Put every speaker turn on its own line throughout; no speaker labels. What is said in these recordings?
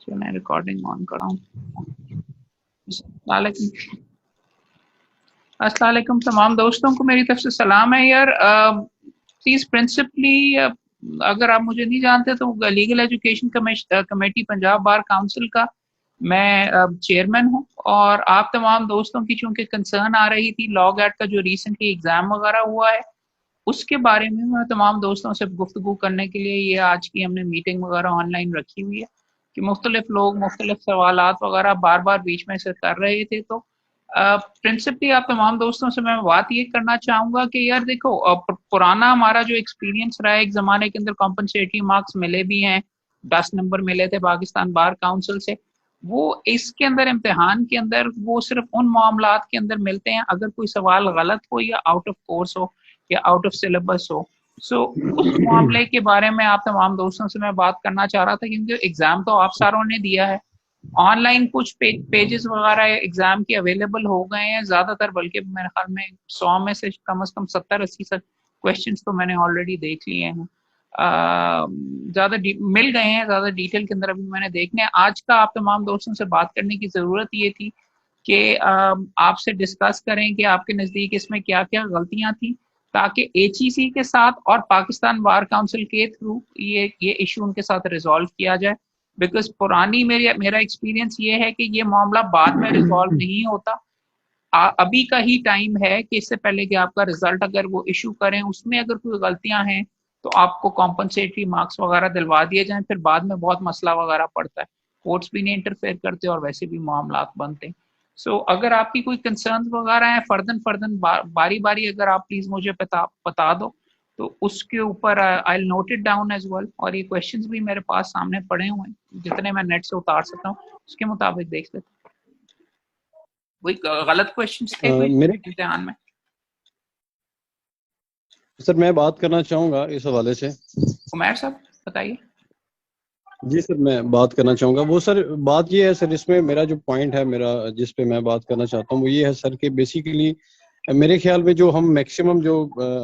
मैं recording on कराऊं। अस्सलाम वालेकुम तमाम दोस्तों को मेरी तरफ से सलाम है यार। प्लीज प्रिंसिपली अगर आप मुझे नहीं जानते तो legal education committee Punjab bar council का मैं चेयरमैन हूं, और आप तमाम दोस्तों की चूंकि कंसर्न आ रही थी लॉ गैट का जो रिसेंटली एग्जाम वगैरह हुआ है उसके बारे में मैं तमाम दोस्तों से गुफ्तगू करने के लिए ये आज की हमने मीटिंग वगैरह ऑनलाइन रखी हुई है कि मुख्तलिफ लोग मुख्तलिफ सवालात वगैरह बार बार बीच में से कर रहे थे। तो प्रिंसिपली आप तमाम दोस्तों से मैं बात ये करना चाहूंगा कि यार देखो, पुराना हमारा जो एक्सपीरियंस रहा है, एक जमाने के अंदर कॉम्पनसेटरी मार्क्स मिले भी हैं, 10 नंबर मिले थे पाकिस्तान बार काउंसिल से। वो इसके अंदर इम्तिहान के अंदर वो सिर्फ उन मामलात के अंदर मिलते हैं अगर कोई सवाल गलत हो या आउट ऑफ कोर्स हो या आउट ऑफ सिलेबस हो। सो उस मामले के बारे में आप तमाम दोस्तों से मैं बात करना चाह रहा था, क्योंकि एग्जाम तो आप सारों ने दिया है, ऑनलाइन कुछ पेजेस वगैरह एग्जाम के अवेलेबल हो गए हैं ज्यादातर, बल्कि मेरे ख्याल में 100 में से कम 70-80 क्वेश्चंस तो मैंने ऑलरेडी देख लिए हैं। ज्यादा मिल गए हैं, ज्यादा डिटेल के अंदर अभी मैंने देखने हैं। आज का आप तमाम दोस्तों से बात करने की जरूरत ये थी कि आपसे डिस्कस करें कि आपके नजदीक इसमें क्या क्या गलतियां थी, ताकि एचईसी के साथ और पाकिस्तान बार काउंसिल के थ्रू ये इशू उनके साथ रिजॉल्व किया जाए। बिकॉज पुरानी मेरा एक्सपीरियंस ये है कि ये मामला बाद में रिजॉल्व नहीं होता। अभी का ही टाइम है कि इससे पहले कि आपका रिजल्ट अगर वो इशू करें उसमें अगर कोई गलतियां हैं तो आपको कॉम्पनसेटरी मार्क्स वगैरह दिलवा दिए जाएं, फिर बाद में बहुत मसला वगैरह पड़ता है, कोर्ट्स भी नहीं इंटरफेयर करते और वैसे भी मामलात बनते हैं। सो अगर आपकी कोई कंसर्न वगैरह है फर्दन बारी बारी अगर आप प्लीज मुझे बता दो तो उसके ऊपर I note it down as well. और ये क्वेश्चंस भी मेरे पास सामने पड़े हुए हैं, जितने मैं नेट से उतार सकता हूँ उसके मुताबिक देख लेते। कोई गलत क्वेश्चंस थे कोई
मेरे
इम्तिहान में?
सर मैं बात करना चाहूँगा इस हवाले से।
उमैर साहब बताइए।
जी सर, मैं बात करना चाहूँगा। वो सर बात ये है सर, इसमें मेरा जो पॉइंट है, मेरा जिस पे मैं बात करना चाहता हूँ वो ये है सर कि बेसिकली मेरे ख्याल में जो हम मैक्सिमम जो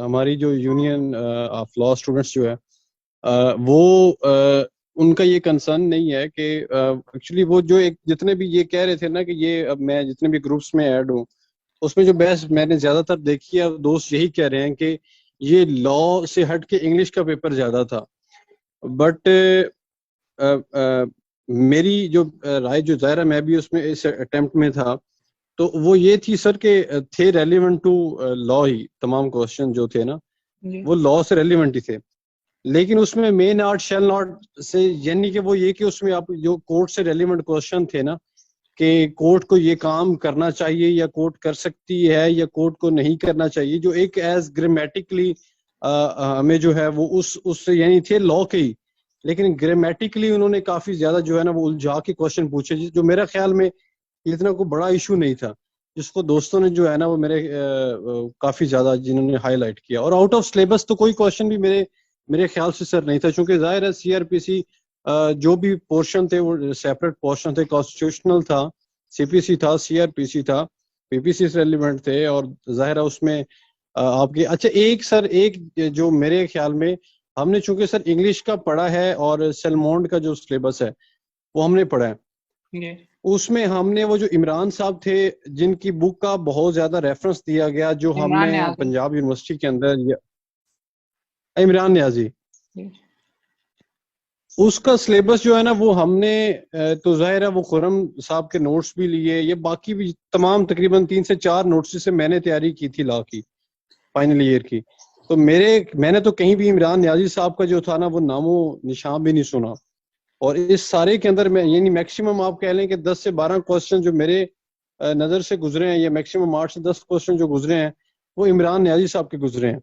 हमारी जो यूनियन ऑफ लॉ स्टूडेंट्स जो है वो उनका ये कंसर्न नहीं है कि एक्चुअली वो जो एक जितने भी ये कह रहे थे ना कि ये अब मैं जितने भी ग्रुप्स में ऐड हूँ उसमें जो बहस मैंने ज्यादातर देखी है, दोस्त यही कह रहे हैं कि ये लॉ से हट के इंग्लिश का पेपर ज्यादा था। बट मेरी जो राय जो ज़ाहिर मैं भी उसमें इस अटेम्प्ट में था, तो वो ये थी सर कि थे रेलिवेंट टू लॉ ही तमाम क्वेश्चन जो थे ना वो लॉ से रेलिवेंट ही थे। लेकिन उसमें मेन आर्ट शैल नॉट से यानी कि वो ये कि उसमें आप जो कोर्ट से रेलिवेंट क्वेश्चन थे ना कि कोर्ट को ये काम करना चाहिए या कोर्ट कर सकती है या कोर्ट को नहीं करना चाहिए, जो एक एज ग्रामेटिकली हमें जो है वो उससे यानी थे लॉ के ही, लेकिन ग्रामेटिकली उन्होंने काफी ज्यादा जो है ना वो उलझा के क्वेश्चन पूछे, जो मेरा ख्याल में इतना कोई बड़ा इशू नहीं था, जिसको दोस्तों ने जो है ना वो मेरे काफी ज्यादा जिन्होंने हाईलाइट किया। और आउट ऑफ सिलेबस तो कोई क्वेश्चन भी मेरे ख्याल से सर नहीं था, क्योंकि जाहिर है सीआरपीसी जो भी पोर्शन थे वो सेपरेट पोर्शन थे, कॉन्स्टिट्यूशनल था, सीपीसी था, सीआरपीसी था, पीपीसी से रेलिवेंट थे, और जाहिर है उसमें आपके अच्छा एक सर एक जो मेरे ख्याल में हमने चूंकि सर इंग्लिश का पढ़ा है और सेलमोंड का जो सिलेबस है वो हमने पढ़ा है, उसमें हमने वो जो इमरान साहब थे जिनकी बुक का बहुत ज्यादा रेफरेंस दिया गया, जो हमने पंजाब यूनिवर्सिटी के अंदर इमरान न्याजी, उसका सिलेबस जो है ना वो हमने तो जाहिर है वो खुरम साहब के नोट्स भी लिए, ये बाकी भी तमाम तकरीबन 3 से 4 नोट्स से मैंने तैयारी की थी लॉ की फाइनल ईयर की। तो मैंने तो कहीं भी इमरान न्याजी साहब का जो था ना वो नामो निशान भी नहीं सुना। और इस सारे के अंदर मैं यानी मैक्सिमम आप कह लें कि 10 से 12 क्वेश्चन जो मेरे नज़र से गुजरे हैं, या मैक्सिमम 8 से 10 क्वेश्चन जो गुजरे हैं वो इमरान न्याजी साहब के गुजरे हैं।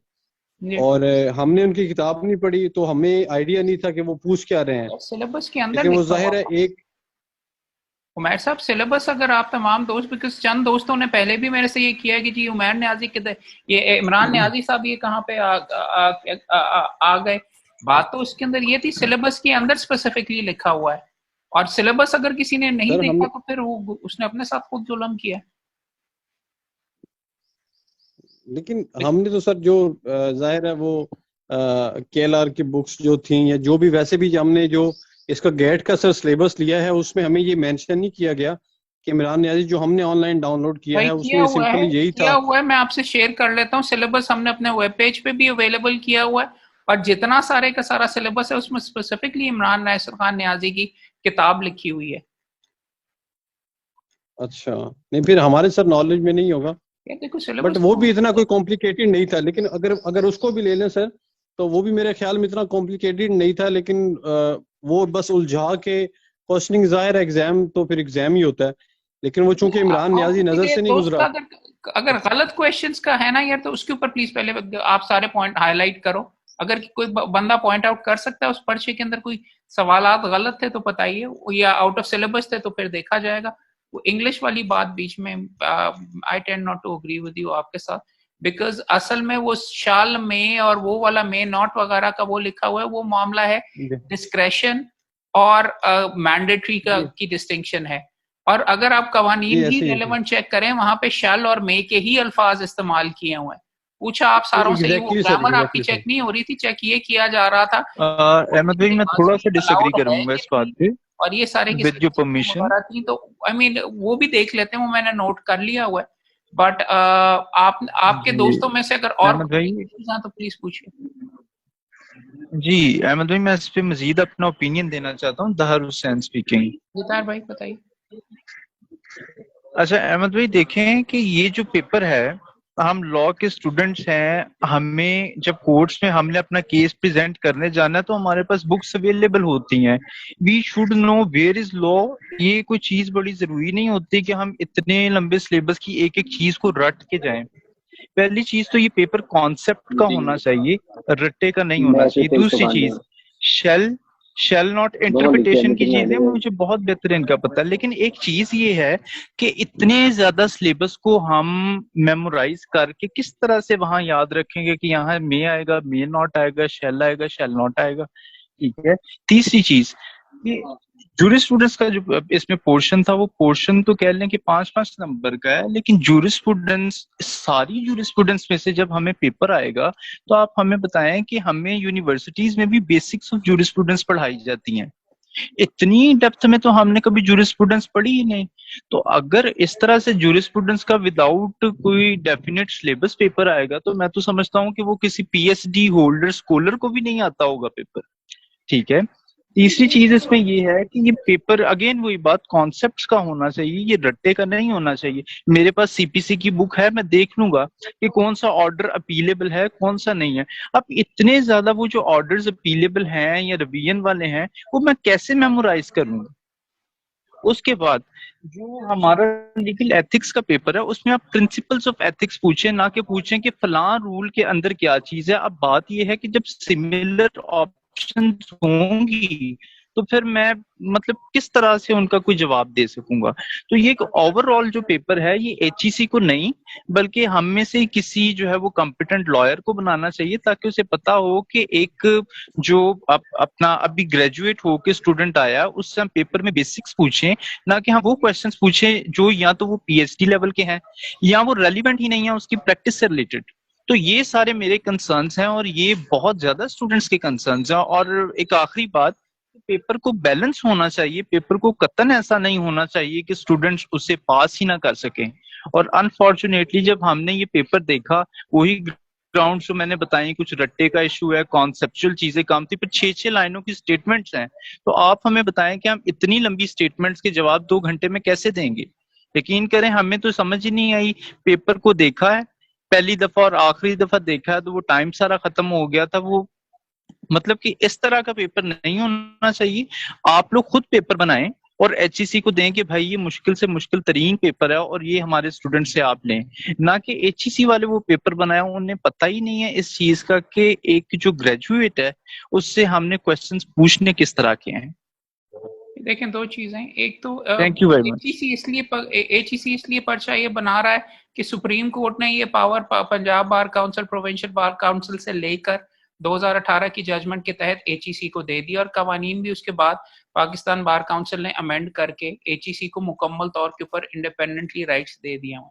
और हमने उनकी किताब नहीं पढ़ी तो हमें आइडिया नहीं था कि वो पूछ क्या रहे हैं
सिलेबस के अंदर।
लेकिन वो जाहिर है एक
उमैर साहब सिलेबस अगर आप तमाम दोस्त, बिकॉज चंद दोस्तों ने पहले भी मेरे से ये किया है कि जी उमैर न्याजी के ये इमरान न्याजी साहब ये कहाँ पे आ गए। बात तो उसके अंदर ये थी सिलेबस के अंदर स्पेसिफिकली लिखा हुआ है, और सिलेबस अगर किसी ने नहीं देखा तो फिर वो उसने अपने साथ खुद जुल्म किया।
लेकिन हमने तो सर जो जाहिर है वो केएलआर की बुक्स जो थी या जो भी वैसे भी हमने जो इसका गेट का सर सिलेबस लिया है, उसमें हमें ये मेंशन नहीं किया गया कि इमरान नियाजी जो हमने ऑनलाइन डाउनलोड किया
भाई
है
किया
उसमें
हुआ है,
सिंपली यही
किया
था।
हुआ है, मैं आपसे शेयर कर लेता हूँ। सिलेबस हमने अपने वेब पेज पे भी अवेलेबल किया हुआ है, और जितना सारे का सारा सिलेबस है उसमें स्पेसिफिकली इमरान नासिर खान नियाजी की किताब लिखी हुई है।
अच्छा, नहीं फिर हमारे सर नॉलेज में नहीं होगा,
ये देखो
बट
सिलेबस
वो
तो
भी इतना कोई कॉम्प्लिकेटेड नहीं था। लेकिन अगर अगर उसको भी ले लें सर, तो वो भी मेरे ख्याल में इतना कॉम्प्लिकेटेड नहीं था। लेकिन वो बस उलझा के क्वेश्चनिंग, जाहिर है एग्जाम तो फिर एग्जाम ही होता है, लेकिन वो चूंकि इमरान न्याजी नजर
मेरे
से नहीं
दोस्त का
गुजरा।
अगर अगर गलत क्वेश्चंस का है ना यार, तो उसके ऊपर प्लीज पहले आप सारे पॉइंट हाईलाइट करो। अगर कोई बंदा पॉइंट आउट कर सकता है उस पर्चे के अंदर कोई सवालात गलत थे तो बताइए, या आउट ऑफ सिलेबस थे तो फिर देखा जाएगा। वो इंग्लिश वाली बात बीच में, I tend not to agree with you आपके साथ, बिकॉज असल में वो शाल में और वो वाला में नॉट वगैरह का वो लिखा हुआ है, वो मामला है डिस्क्रेशन और मैंडेटरी का की डिस्टिंक्शन है। और अगर आप
जी
कवानीन भी
ऐसे ही है।
रेलेवेंट चेक करें, वहां पे शल और मे के ही अल्फाज इस्तेमाल किए हुए हैं। पूछा आप सारों से, ये वो
एग्जैक्टली सर,
ग्रामर आपकी
एग्जैक्टली
चेक
सर।
नहीं हो रही थी, चेक ये किया जा रहा था
अहमद भाई, मैं थोड़ा सा डिसएग्री
अलाउड है
करूंगा
कि
इस बात
नहीं,
पे,
और ये सारे की
विद योर
चीजें
परमिशन।
वगैरह थी। तो आई मीन वो भी देख लेते हैं, वो मैंने नोट कर लिया हुआ है। बट आप आपके
जी
दोस्तों में से अगर और
अहमद
कोई
भाई,
तो प्लीज पूछिए।
जी अहमद भाई, मैं इस पे मजीद अपना ओपिनियन देना चाहता हूँ। दहर हुसैन स्पीकिंग।
गिटार भाई बताइए।
अच्छा अहमद भाई, देखें कि ये जो पेपर है, हम लॉ के स्टूडेंट्स हैं, हमें जब कोर्ट्स में हमने अपना केस प्रेजेंट करने जाना है तो हमारे पास बुक्स अवेलेबल होती हैं। We should know where is law. ये कोई चीज बड़ी जरूरी नहीं होती कि हम इतने लंबे सिलेबस की एक एक चीज को रट के जाएं। पहली चीज तो ये पेपर कॉन्सेप्ट का होना चाहिए, रट्टे का नहीं होना चाहिए। दूसरी चीज, शेल शेल नॉट इंटरप्रिटेशन की चीजें मुझे बहुत बेहतर इनका पता है, लेकिन एक चीज ये है कि इतने ज्यादा सिलेबस को हम मेमोराइज करके किस तरह से वहां याद रखेंगे कि यहाँ मे आएगा, मे नॉट आएगा, शेल आएगा, शेल नॉट आएगा। ठीक है। तीसरी चीज, ये जूरिस्प्रूडेंस का जो इसमें पोर्शन था, वो पोर्शन तो कह लें कि 5-5 नंबर का है, लेकिन जूरिस्प्रूडेंस, सारी जूरिस्प्रूडेंस में से जब हमें पेपर आएगा तो आप हमें बताएं कि हमें यूनिवर्सिटीज में भी बेसिक्स ऑफ जूरिस्प्रूडेंस पढ़ाई जाती हैं। इतनी डेप्थ में तो हमने कभी जूरिस्प्रूडेंस पढ़ी ही नहीं। तो अगर इस तरह से जूरिस्प्रूडेंस का विदाउट कोई डेफिनेट सिलेबस पेपर आएगा, तो मैं तो समझता हूँ कि वो किसी पीएचडी होल्डर स्कॉलर को भी नहीं आता होगा पेपर। ठीक है। तीसरी चीज इसमें ये है कि ये पेपर, अगेन वही बात, कॉन्सेप्ट्स का होना चाहिए, ये रट्टे का नहीं होना चाहिए। मेरे पास सीपीसी की बुक है, मैं देख लूंगा कि कौन सा ऑर्डर अपीलेबल है, कौन सा नहीं है। अब इतने ज्यादा वो जो ऑर्डर्स अपीलेबल हैं या रिवीजन वाले हैं, वो मैं कैसे मेमोराइज करूंगा। उसके बाद जो हमारा लीगल एथिक्स का पेपर है, उसमें आप प्रिंसिपल्स ऑफ एथिक्स पूछें, ना कि पूछें कि फलां रूल के अंदर क्या चीज है। अब बात यह है कि जब सिमिलर ऑप्शन होंगी तो फिर मैं, मतलब किस तरह से उनका कोई जवाब दे सकूंगा। तो ये एक ओवरऑल जो पेपर है, ये एचईसी को नहीं बल्कि हम में से किसी जो है वो कॉम्पिटेंट लॉयर को बनाना चाहिए, ताकि उसे पता हो कि एक जो अपना अभी ग्रेजुएट होके स्टूडेंट आया, उससे हम पेपर में बेसिक्स पूछें, ना कि हम वो क्वेश्चंस पूछें जो या तो वो पीएचडी लेवल के हैं या वो रेलिवेंट ही नहीं है उसकी प्रैक्टिस से रिलेटेड। तो ये सारे मेरे कंसर्न्स हैं, और ये बहुत ज्यादा स्टूडेंट्स के कंसर्न्स हैं। और एक आखिरी बात, पेपर को बैलेंस होना चाहिए, पेपर को कतन ऐसा नहीं होना चाहिए कि स्टूडेंट्स उसे पास ही ना कर सकें। और अनफॉर्चुनेटली जब हमने ये पेपर देखा, वही ग्राउंड जो मैंने बताई, कुछ रट्टे का इशू है, कॉन्सेप्चुअल चीजें काम थी, पर 6-6 लाइनों की स्टेटमेंट्स हैं। तो आप हमें बताएं कि हम इतनी लंबी स्टेटमेंट्स के जवाब 2 घंटे में कैसे देंगे। यकीन करें, हमें तो समझ ही नहीं आई। पेपर को देखा है पहली दफा और आखिरी दफा देखा है, तो वो टाइम सारा खत्म हो गया था। वो मतलब कि इस तरह का पेपर नहीं होना चाहिए। आप लोग खुद पेपर बनाएं और एचईसी को दें कि भाई ये मुश्किल से मुश्किल तरीन पेपर है और ये हमारे स्टूडेंट से आप लें, ना कि एचईसी वाले वो पेपर बनाए, उन्हें पता ही नहीं है इस चीज का कि एक जो ग्रेजुएट है उससे हमने क्वेश्चंस पूछने किस तरह के हैं।
देखें दो चीजें, एक तो
thank you very much.
HEC इसलिए पर्चा ये बना रहा है कि सुप्रीम कोर्ट ने ये power Punjab bar council, provincial bar council से लेकर 2018 की जजमेंट के तहत एचईसी को दे दिया, और कवानीन भी उसके बाद पाकिस्तान बार काउंसिल ने अमेंड करके एचईसी को मुकम्मल तौर के ऊपर इंडिपेंडेंटली राइट्स दे दिए हैं।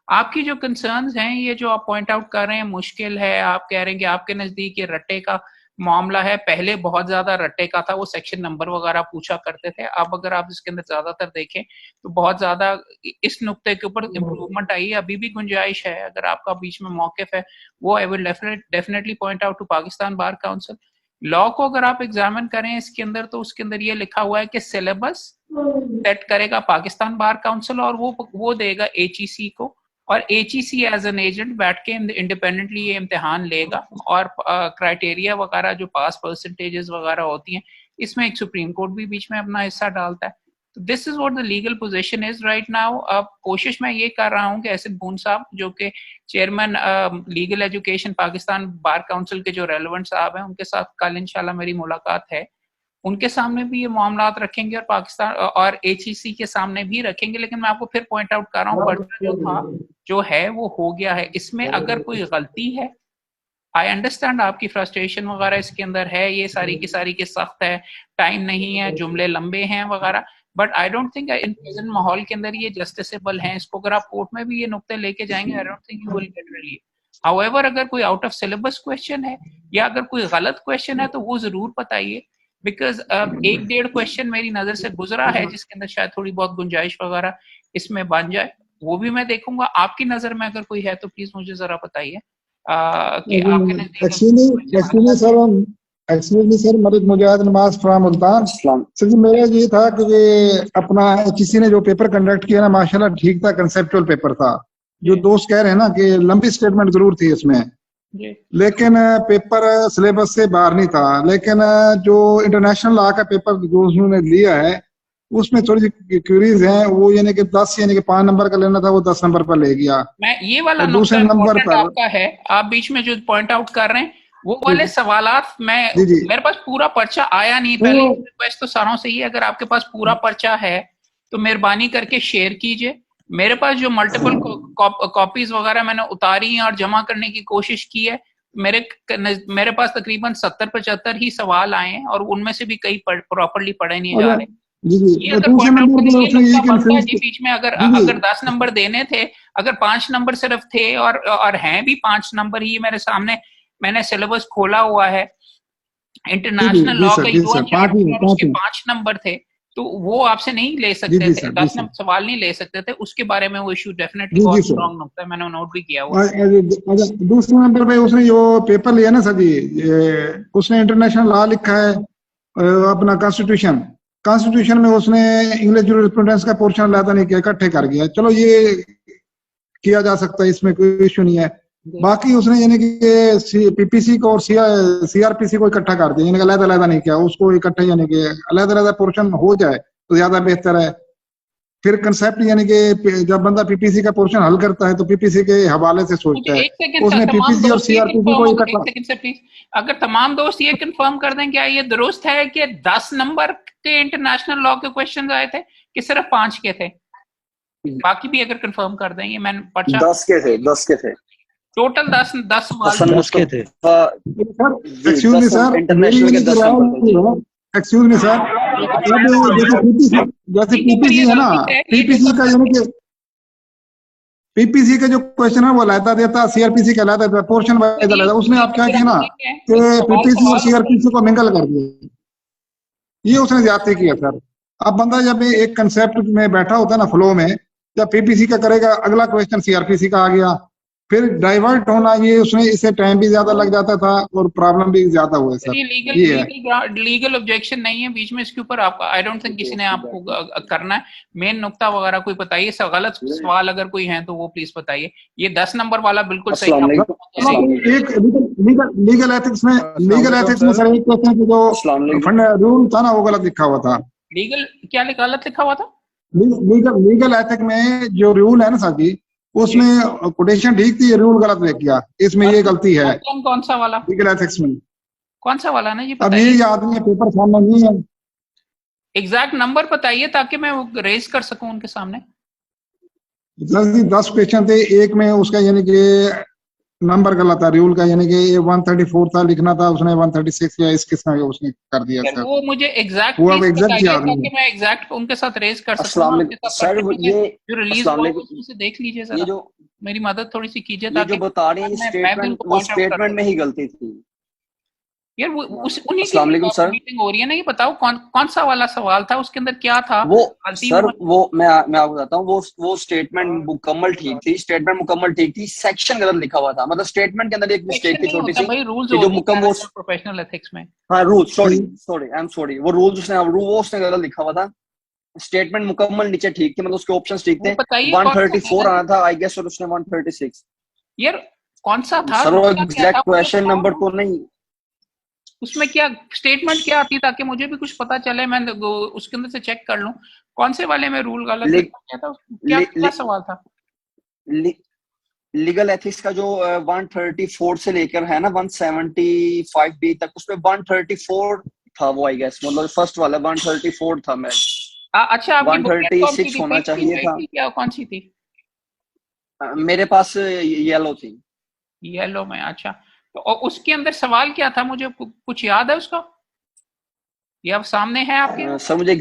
आपकी जो कंसर्न्स हैं, ये जो आप पॉइंट आउट कर रहे हैं मुश्किल है, आप कह रहे हैं कि आपके नजदीक ये रट्टे का मामला है। पहले बहुत ज्यादा रट्टे का था, वो सेक्शन नंबर वगैरह पूछा करते थे। अब अगर आप इसके अंदर ज्यादातर देखें तो बहुत ज्यादा इस नुक्ते के ऊपर इम्प्रूवमेंट आई है। अभी भी गुंजाइश है, अगर आपका बीच में मौकिफ है वो I will definitely point out to Pakistan bar council. Law को अगर आप एग्जामिन करें इसके अंदर, तो उसके अंदर ये लिखा हुआ है कि सिलेबस सेट करेगा पाकिस्तान बार काउंसिल और वो देगा एचईसी को, और एचईसी एज एन एजेंट बैठ के इंडिपेंडेंटली ये इम्तिहान लेगा, और क्राइटेरिया वगैरह जो पास परसेंटेजेस वगैरह होती हैं, इसमें एक सुप्रीम कोर्ट भी बीच में अपना हिस्सा डालता है। तो this is what the legal position is right now. अब कोशिश मैं ये कर रहा हूँ कि एसिड बून साहब जो कि chairman legal education Pakistan bar council के जो रेलेवेंट साहब हैं, उनके साथ कल इंशाल्लाह मेरी मुलाकात है, उनके सामने भी ये मामलात रखेंगे और पाकिस्तान और एचईसी के सामने भी रखेंगे। लेकिन मैं आपको फिर पॉइंट आउट कर रहा हूँ, पर्चा जो था जो है वो हो गया है। इसमें अगर कोई गलती है, आई अंडरस्टैंड आपकी फ्रस्ट्रेशन वगैरह इसके अंदर है, ये सारी की सख्त है, टाइम नहीं है, जुमले लंबे हैं वगैरह, but I don't think in present माहौल के अंदर ये जस्टिसेबल हैं। इसको अगर आप कोर्ट में भी ये नुक्ते लेके जाएंगे, आई don't think you will get relief. However अगर कोई आउट ऑफ सिलेबस क्वेश्चन है या अगर कोई गलत क्वेश्चन है तो वो जरूर बताइए, बिकॉज एक डेढ़ क्वेश्चन मेरी नजर से गुजरा है जिसके अंदर शायद थोड़ी बहुत गुंजाइश वगैरह इसमें बन जाए, वो भी मैं देखूंगा। आपकी नजर में अगर कोई है तो प्लीज मुझे जरा बताइए कि आपके
एक्चुअली सर मलिक मुजाहिद नमाज फ्रॉम मुल्तान। सर जी मेरा ये था कि अपना किसी ने जो पेपर कंडक्ट किया ना, माशाल्लाह ठीक था, कंसेप्चुअल पेपर था। जो दोस्त कह रहे हैं ना कि लंबी स्टेटमेंट जरूर थी इसमें, लेकिन पेपर सिलेबस से बाहर नहीं था। लेकिन जो इंटरनेशनल लॉ का पेपर जो उन्होंने लिया है उसमें थोड़ी क्वेरीज हैं, वो यानी कि 5 नंबर का लेना था, वो 10 नंबर पर ले गया।
मैं ये वाला
दूसरे नंबर पर
आपका है, आप बीच में जो पॉइंट आउट कर रहे हैं वो वाले सवालात मेरे पास पूरा पर्चा आया नहीं। पहले रिक्वेस्ट तो सारों से ही, अगर आपके पास पूरा पर्चा है तो मेहरबानी करके शेयर कीजिए। मेरे पास जो मल्टीपल कॉपीज वगैरह मैंने उतारी और जमा करने की कोशिश की है, मेरे पास तकरीबन 70-75 ही सवाल आए हैं और उनमें से भी कई प्रॉपरली पढ़े नहीं जा रहे। ये अगर बीच में अगर 10 नंबर देने थे, अगर 5 नंबर सिर्फ थे और हैं भी 5 नंबर ही मेरे सामने, मैंने सिलेबस खोला हुआ है, इंटरनेशनल लॉ का युवा चैप्टर, उसके 5 नंबर थे, तो वो आपसे नहीं ले सकते थे, 10 नंबर सवाल नहीं ले सकते थे। उसके बारे में वो इशू डेफिनेटली बहुत स्ट्रांग नुक्ता है, मैंने नोट भी किया हुआ।
दूसरे नंबर पे उसने जो पेपर लिया ना सर जी, उसने इंटरनेशनल लॉ लिखा है, अपना कॉन्स्टिट्यूशन में उसने इंग्लिश जूरिस्प्रूडेंस का पोर्शन लाता नहीं किया, इकट्ठे कर गया। चलो ये किया जा सकता है, इसमें कोई इश्यू नहीं है। बाकी उसने यानी कि पीपीसी को और सीआरपीसी को इकट्ठा कर दिया, यानी कि अलग-अलग नहीं किया, उसको इकट्ठे यानी कि अलग-अलग पोर्शन हो जाए तो ज्यादा बेहतर है। फिर कंसेप्ट यानी कि जब बंदा पीपीसी का पोर्शन हल करता है तो पीपीसी के हवाले से सोचता है, उसने पीपीसी और सीआरपीसी को इकट्ठा।
अगर तमाम दोस्त ये कंफर्म कर दें, क्या ये दुरुस्त है कि 10 नंबर के इंटरनेशनल लॉ के क्वेश्चन आए थे कि सिर्फ 5 के थे? बाकी भी अगर कंफर्म कर दें, ये मैंने पर्चा
10 के थे
टोटल 10
के थे।
एक्सक्यूज मी सर,
इंटरनेशनल के 10 नंबर।
एक्सक्यूज मी सर, जैसे पीपीसी है ना, पीपीसी का यानी कि पीपीसी का जो क्वेश्चन है वो लाता देता, सीआरपीसी का लाता देता, पोर्शन वाइज लाता। उसने आप क्या किया ना कि पीपीसी और सीआरपीसी को मिंगल कर दिया, ये उसने ज्यादती किया सर। अब बंदा जब एक कंसेप्ट में बैठा होता है ना फ्लो में, जब पीपीसी का करेगा अगला क्वेश्चन सीआरपीसी का आ गया, फिर डाइवर्ट होना, ये उसने इससे टाइम भी ज्यादा लग जाता था और प्रॉब्लम भी ज्यादा हुआ सर।
लीगल ऑब्जेक्शन नहीं है बीच में इसके ऊपर आपका, आई डोंट थिंक किसी ने आपको करना है। मेन नुक्ता वगैरह कोई बताइए, गलत सवाल अगर कोई है तो वो प्लीज बताइए। ये 10 नंबर वाला बिल्कुल सही है।
एक लीगल एथिक्स में सर एक क्वेश्चन की जो रूल था ना वो गलत लिखा हुआ था।
लीगल क्या गलत लिखा हुआ था?
लीगल एथिक में जो रूल है ना सर जी, उसमें कोटेशन ठीक थी, रूल गलत लिख गया, इसमें ये गलती है।
कौन सा वाला
लीगल एथिक्स में?
कौन सा वाला ना?
अब ये याद नहीं है, पेपर सामने नहीं है।
एग्जैक्ट नंबर बताइए ताकि मैं रेज कर सकूं उनके सामने।
10 क्वेश्चन थे, एक में उसका यानी कि नंबर गलत था रूल का, यानी कि 134 था लिखना था, उसने 136 या इस किस्म का उसने कर दिया सर।
वो मुझे एग्जैक्ट
याद नहीं,
मैं एग्जैक्ट उनके साथ रेज कर सकता हूं सर। ये जो रिलीज हुआ उसमें देख लीजिए जरा, जो मेरी मदद थोड़ी सी कीजिए ताकि
जो बता रही है स्टेटमेंट, वो स्टेटमेंट में ही गलती थी।
यार वो उस उन्हीं
अस्सलाम वालेकुम
की
सर।
मीटिंग हो रही है ना, ये बताओ कौन सा वाला सवाल था, उसके अंदर क्या था?
वो
गलती
सर
हुआ?
वो मैं आपको बताता हूँ, वो स्टेटमेंट मुकम्मल ठीक थी, स्टेटमेंट मुकम्मल ठीक थी, सेक्शन गलत लिखा हुआ था, मतलब स्टेटमेंट के अंदर एक मिस्टेक
सेक्शन
थी
नहीं
छोटी
होता
सी,
भाई, रूल्स
कि जो
होते हैं
मुकम्मल
मैनेजमेंट प्रोफेशनल एथिक्स में।
हाँ rule, sorry sorry I am sorry, वो रूल उसने गलत लिखा हुआ था। स्टेटमेंट मुकम्मल नीचे ठीक थी, मतलब उसके ऑप्शंस ठीक
वो
थे।
बताइए कौन सा
134
था
आना था आई गेस, और उसने 136।
यार? कौन सा था,
सर वो
दूसरा क्या था
एग्जैक्ट
मुझे
क्वेश्चन
बताओ
नंबर
ना।
तो नहीं।
उसमें क्या स्टेटमेंट क्या आती, ताकि मुझे भी कुछ पता चले, मैं उसके अंदर से चेक कर लूं कौन से वाले में रूल गलत
लि,
लिखा गया था। क्या
लि,
क्या
लि,
सवाल था?
लि, लीगल एथिक्स का जो 134 से लेकर है ना 175 बी तक, उसमें 134 था वो आई गेस, मतलब फर्स्ट वाला 134 था। मैं
अच्छा, आपकी बुकलेट कौन सी
136
थी,
होना
पिंक थी,
चाहिए
वाइट
था।
थी, क्या कौन सी थी?
मेरे पास येलो थी।
येलो में? अच्छा, तो और उसके अंदर सवाल क्या था, मुझे कुछ याद है उसका? ये अब सामने है आपके?
सर मुझे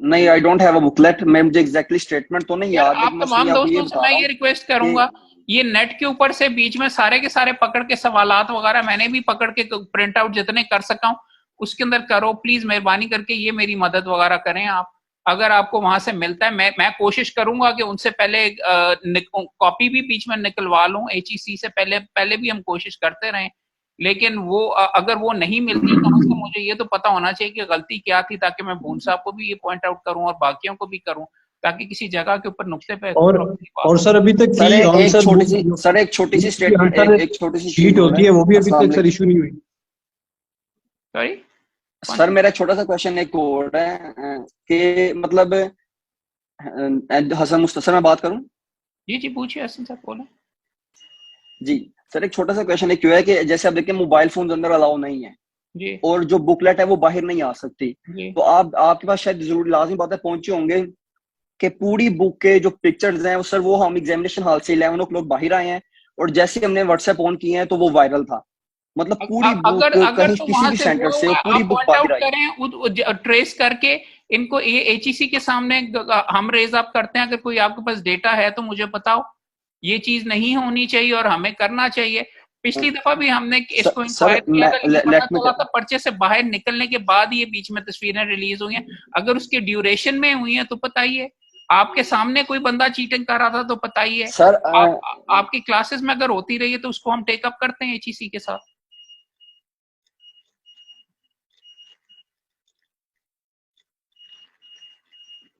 नहीं, आई डोंट हैव अ बुकलेट, मैं मुझे एग्जैक्टली स्टेटमेंट तो नहीं
यार
याद,
आप
लेकिन मैं
तमाम
आपको ये
दोस्तों से
बता
मैं
रहा
ये
हूँ
रिक्वेस्ट
कि
करूंगा, ये नेट के ऊपर से बीच में सारे के सारे पकड़ के सवालात वगैरह मैंने भी पकड़ के प्रिंट आउट जितने कर सका हूं उसके अंदर करो प्लीज, मेहरबानी करके ये मेरी मदद वगैरह करें आप। अगर आपको वहां से मिलता है, मैं कोशिश करूंगा कि उनसे पहले कॉपी भी बीच में निकलवा लूं, एचईसी से पहले पहले भी हम कोशिश करते रहे, लेकिन वो अगर वो नहीं मिलती कम से कम मुझे ये तो पता होना चाहिए कि गलती क्या थी, ताकि मैं भून साहब को भी ये पॉइंट आउट करूं और बाकियों को भी करूं, ताकि किसी जगह के ऊपर नुक्ते पे बात
और
हो।
सर अभी तक
सर
की आंसर बुक
एक छोटी सी
की
स्टेटमेंट,
आंसर
एक छोटी सी चीज
शीट
और
होती
है।
है, वो भी अभी
अस्सलाम
तक सर
वालेकुम
इशू नहीं हुई।
सॉरी, कौन
सर,
सी?
मेरा छोटा सा क्वेश्चन एक और है, कि मतलब हसन मुस्तफा मैं बात करूं?
जी जी, पूछिए हसन साहब, बोले।
जी सर, एक छोटा सा क्वेश्चन एक क्यों है कि जैसे आप देखिए मोबाइल फोन अंदर अलाउ नहीं है,
जी
और जो बुकलेट है वो बाहर नहीं आ सकती,
जी।
तो आपके पास शायद जरूर लाजमी बात है पहुंचे होंगे कि पूरी बुक के जो पिक्चर्स हैं वो सर, वो हम एग्जामिनेशन हॉल से 11 o'clock बाहर आए हैं, और जैसे हमने व्हाट्सएप ऑन किए हैं तो वो वायरल था, मतलब पूरी
अगर
बुक
अगर
कहीं
तो
किसी
वहां
भी
से
सेंटर से
वो
वो पूरी
आप
बुक
पॉइंट आउट
बाहर आई।
करें, ट्रेस करके इनको ये एचईसी के सामने हम रेज अप करते हैं, अगर कोई आपके पास डेटा है तो मुझे बताओ। ये चीज नहीं होनी चाहिए और हमें करना चाहिए। पिछली दफा भी हमने इसको
सर
इंक्वायर किया था, लेकिन पता
लेट मी,
चला था पर्चे से बाहर निकलने के बाद ये बीच में तस्वीरें रिलीज हुई हैं। अगर उसके ड्यूरेशन में हुई हैं तो बताइए, आपके सामने कोई बंदा चीटिंग कर रहा था तो बताइए,
सर
आपकी क्लासेस में अगर होती रही है तो उसको हम टेकअप करते हैं एचईसी के साथ।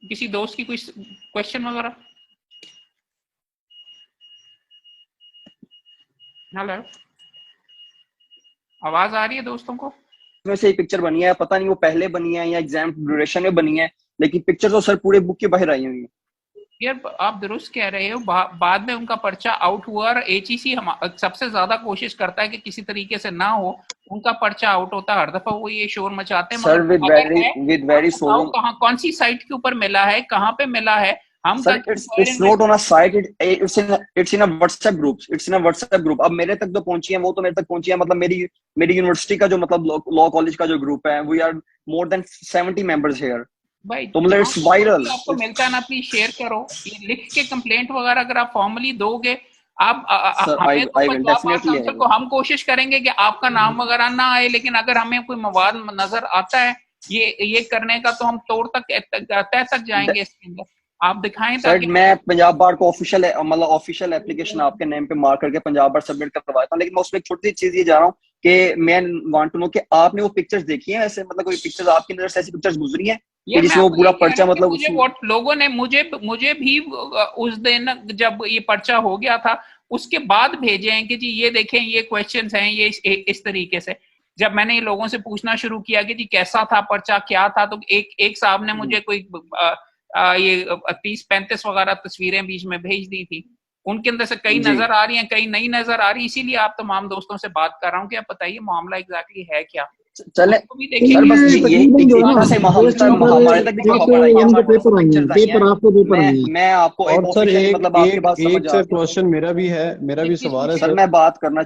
किसी दोस्त की कोई क्वेश्चन वगैरह? हेलो, आवाज आ रही है दोस्तों को?
में से पिक्चर बनी है, पता नहीं वो पहले बनी है या एग्जाम ड्यूरेशन में बनी है, लेकिन पिक्चर तो सर पूरे बुक के बाहर आई हुई है।
यार आप दुरुस्त कह रहे हो, बाद में उनका पर्चा आउट हुआ और एचईसी हम सबसे ज्यादा कोशिश करता है कि किसी तरीके से ना हो, उनका पर्चा आउट होता है हर दफा, वो ये शोर मचाते हैं,
सर
मगर अगर है
विद
आप
वेरी
बताओ
सोलम,
कहाँ कौन सी साइट के ऊपर मिला है, कहाँ पे मिला है, हम
सर
कल
it's not on a site, it's in a WhatsApp group, it's in a WhatsApp group. अब मेरे तक जो पहुंची है वो तो मेरे तक पहुंची है, मतलब मेरी यूनिवर्सिटी का जो मतलब लॉ कॉलेज का जो ग्रुप है, we are more than 70 members here,
भाई
तो मतलब
जहां
इट्स
जहां
वायरल।
भी आपको मिलता है ना प्लीज शेयर करो, ये लिख के कंप्लेंट वगैरह अगर आप फॉर्मली दोगे, आप
सर
हमें तो
I will
Punjab bar
definitely, I
council
will.
को हम कोशिश करेंगे कि आपका नाम वगैरह ना आए, लेकिन अगर हमें कोई मवाद नजर आता है ये करने का, तो हम तोड़ तय तक जाएंगे इसके अंदर, आप दिखाएं
सर
ताकि
मैं पंजाब बार को ऑफिशियल मतलब ऑफिशियल एप्लीकेशन आपके नेम पे मार्क करके पंजाब बार सबमिट करवाता हूँ, लेकिन मैं उसमें एक छोटी सी चीज ये जा रहा हूँ कि मैं वांट टू नो कि आपने वो पिक्चर्स देखी है ऐसे, मतलब कोई पिक्चर्स आपकी नजर से ऐसी पिक्चर्स गुजरी हैं कि
ये मैं
जिसमें वो
आपको
पूरा
ये कह रहा
पर्चा
हूँ कि
मतलब
मुझे
उसमें।
व्हाट लोगों ने मुझे भी उस दिन जब ये पर्चा हो गया था उसके बाद भेजे हैं कि जी ये देखें ये क्वेश्चंस हैं, ये इस तरीके से। जब मैंने ये लोगों से पूछना शुरू किया कि जी कैसा था पर्चा, क्या था, तो एक साहब ने मुझे कोई ये 30-35 वगैरह तस्वीरें बीच में भेज दी थी, उनके अंदर से कई
जी
नजर आ रही हैं, कई नहीं नजर आ रही, इसीलिए आप तमाम दोस्तों से बात कर रहा हूँ कि आप बताइए मामला एग्जैक्टली है क्या,
चले
उसको भी
सर,
देखेंगे।
बस
ये
ये
तकरीबन जो है
इतना
ना,
से
एक
सर
नंबर
हमारे तक भी जो
एक
खबर आई है,
हमको
हमारे पास जो
पेपर आई है,
पिक्चर्स आई हैं,
पेपर आपको पेपर आई है।
मैं आपको
और
एक
सर
ऑफिशियली
एक
मतलब आपकी
एक
बात समझ
एक
आ
सर
गई।
क्वेश्चन मेरा भी है, मेरा भी सवाल है
सर
सर।
मैं बात करना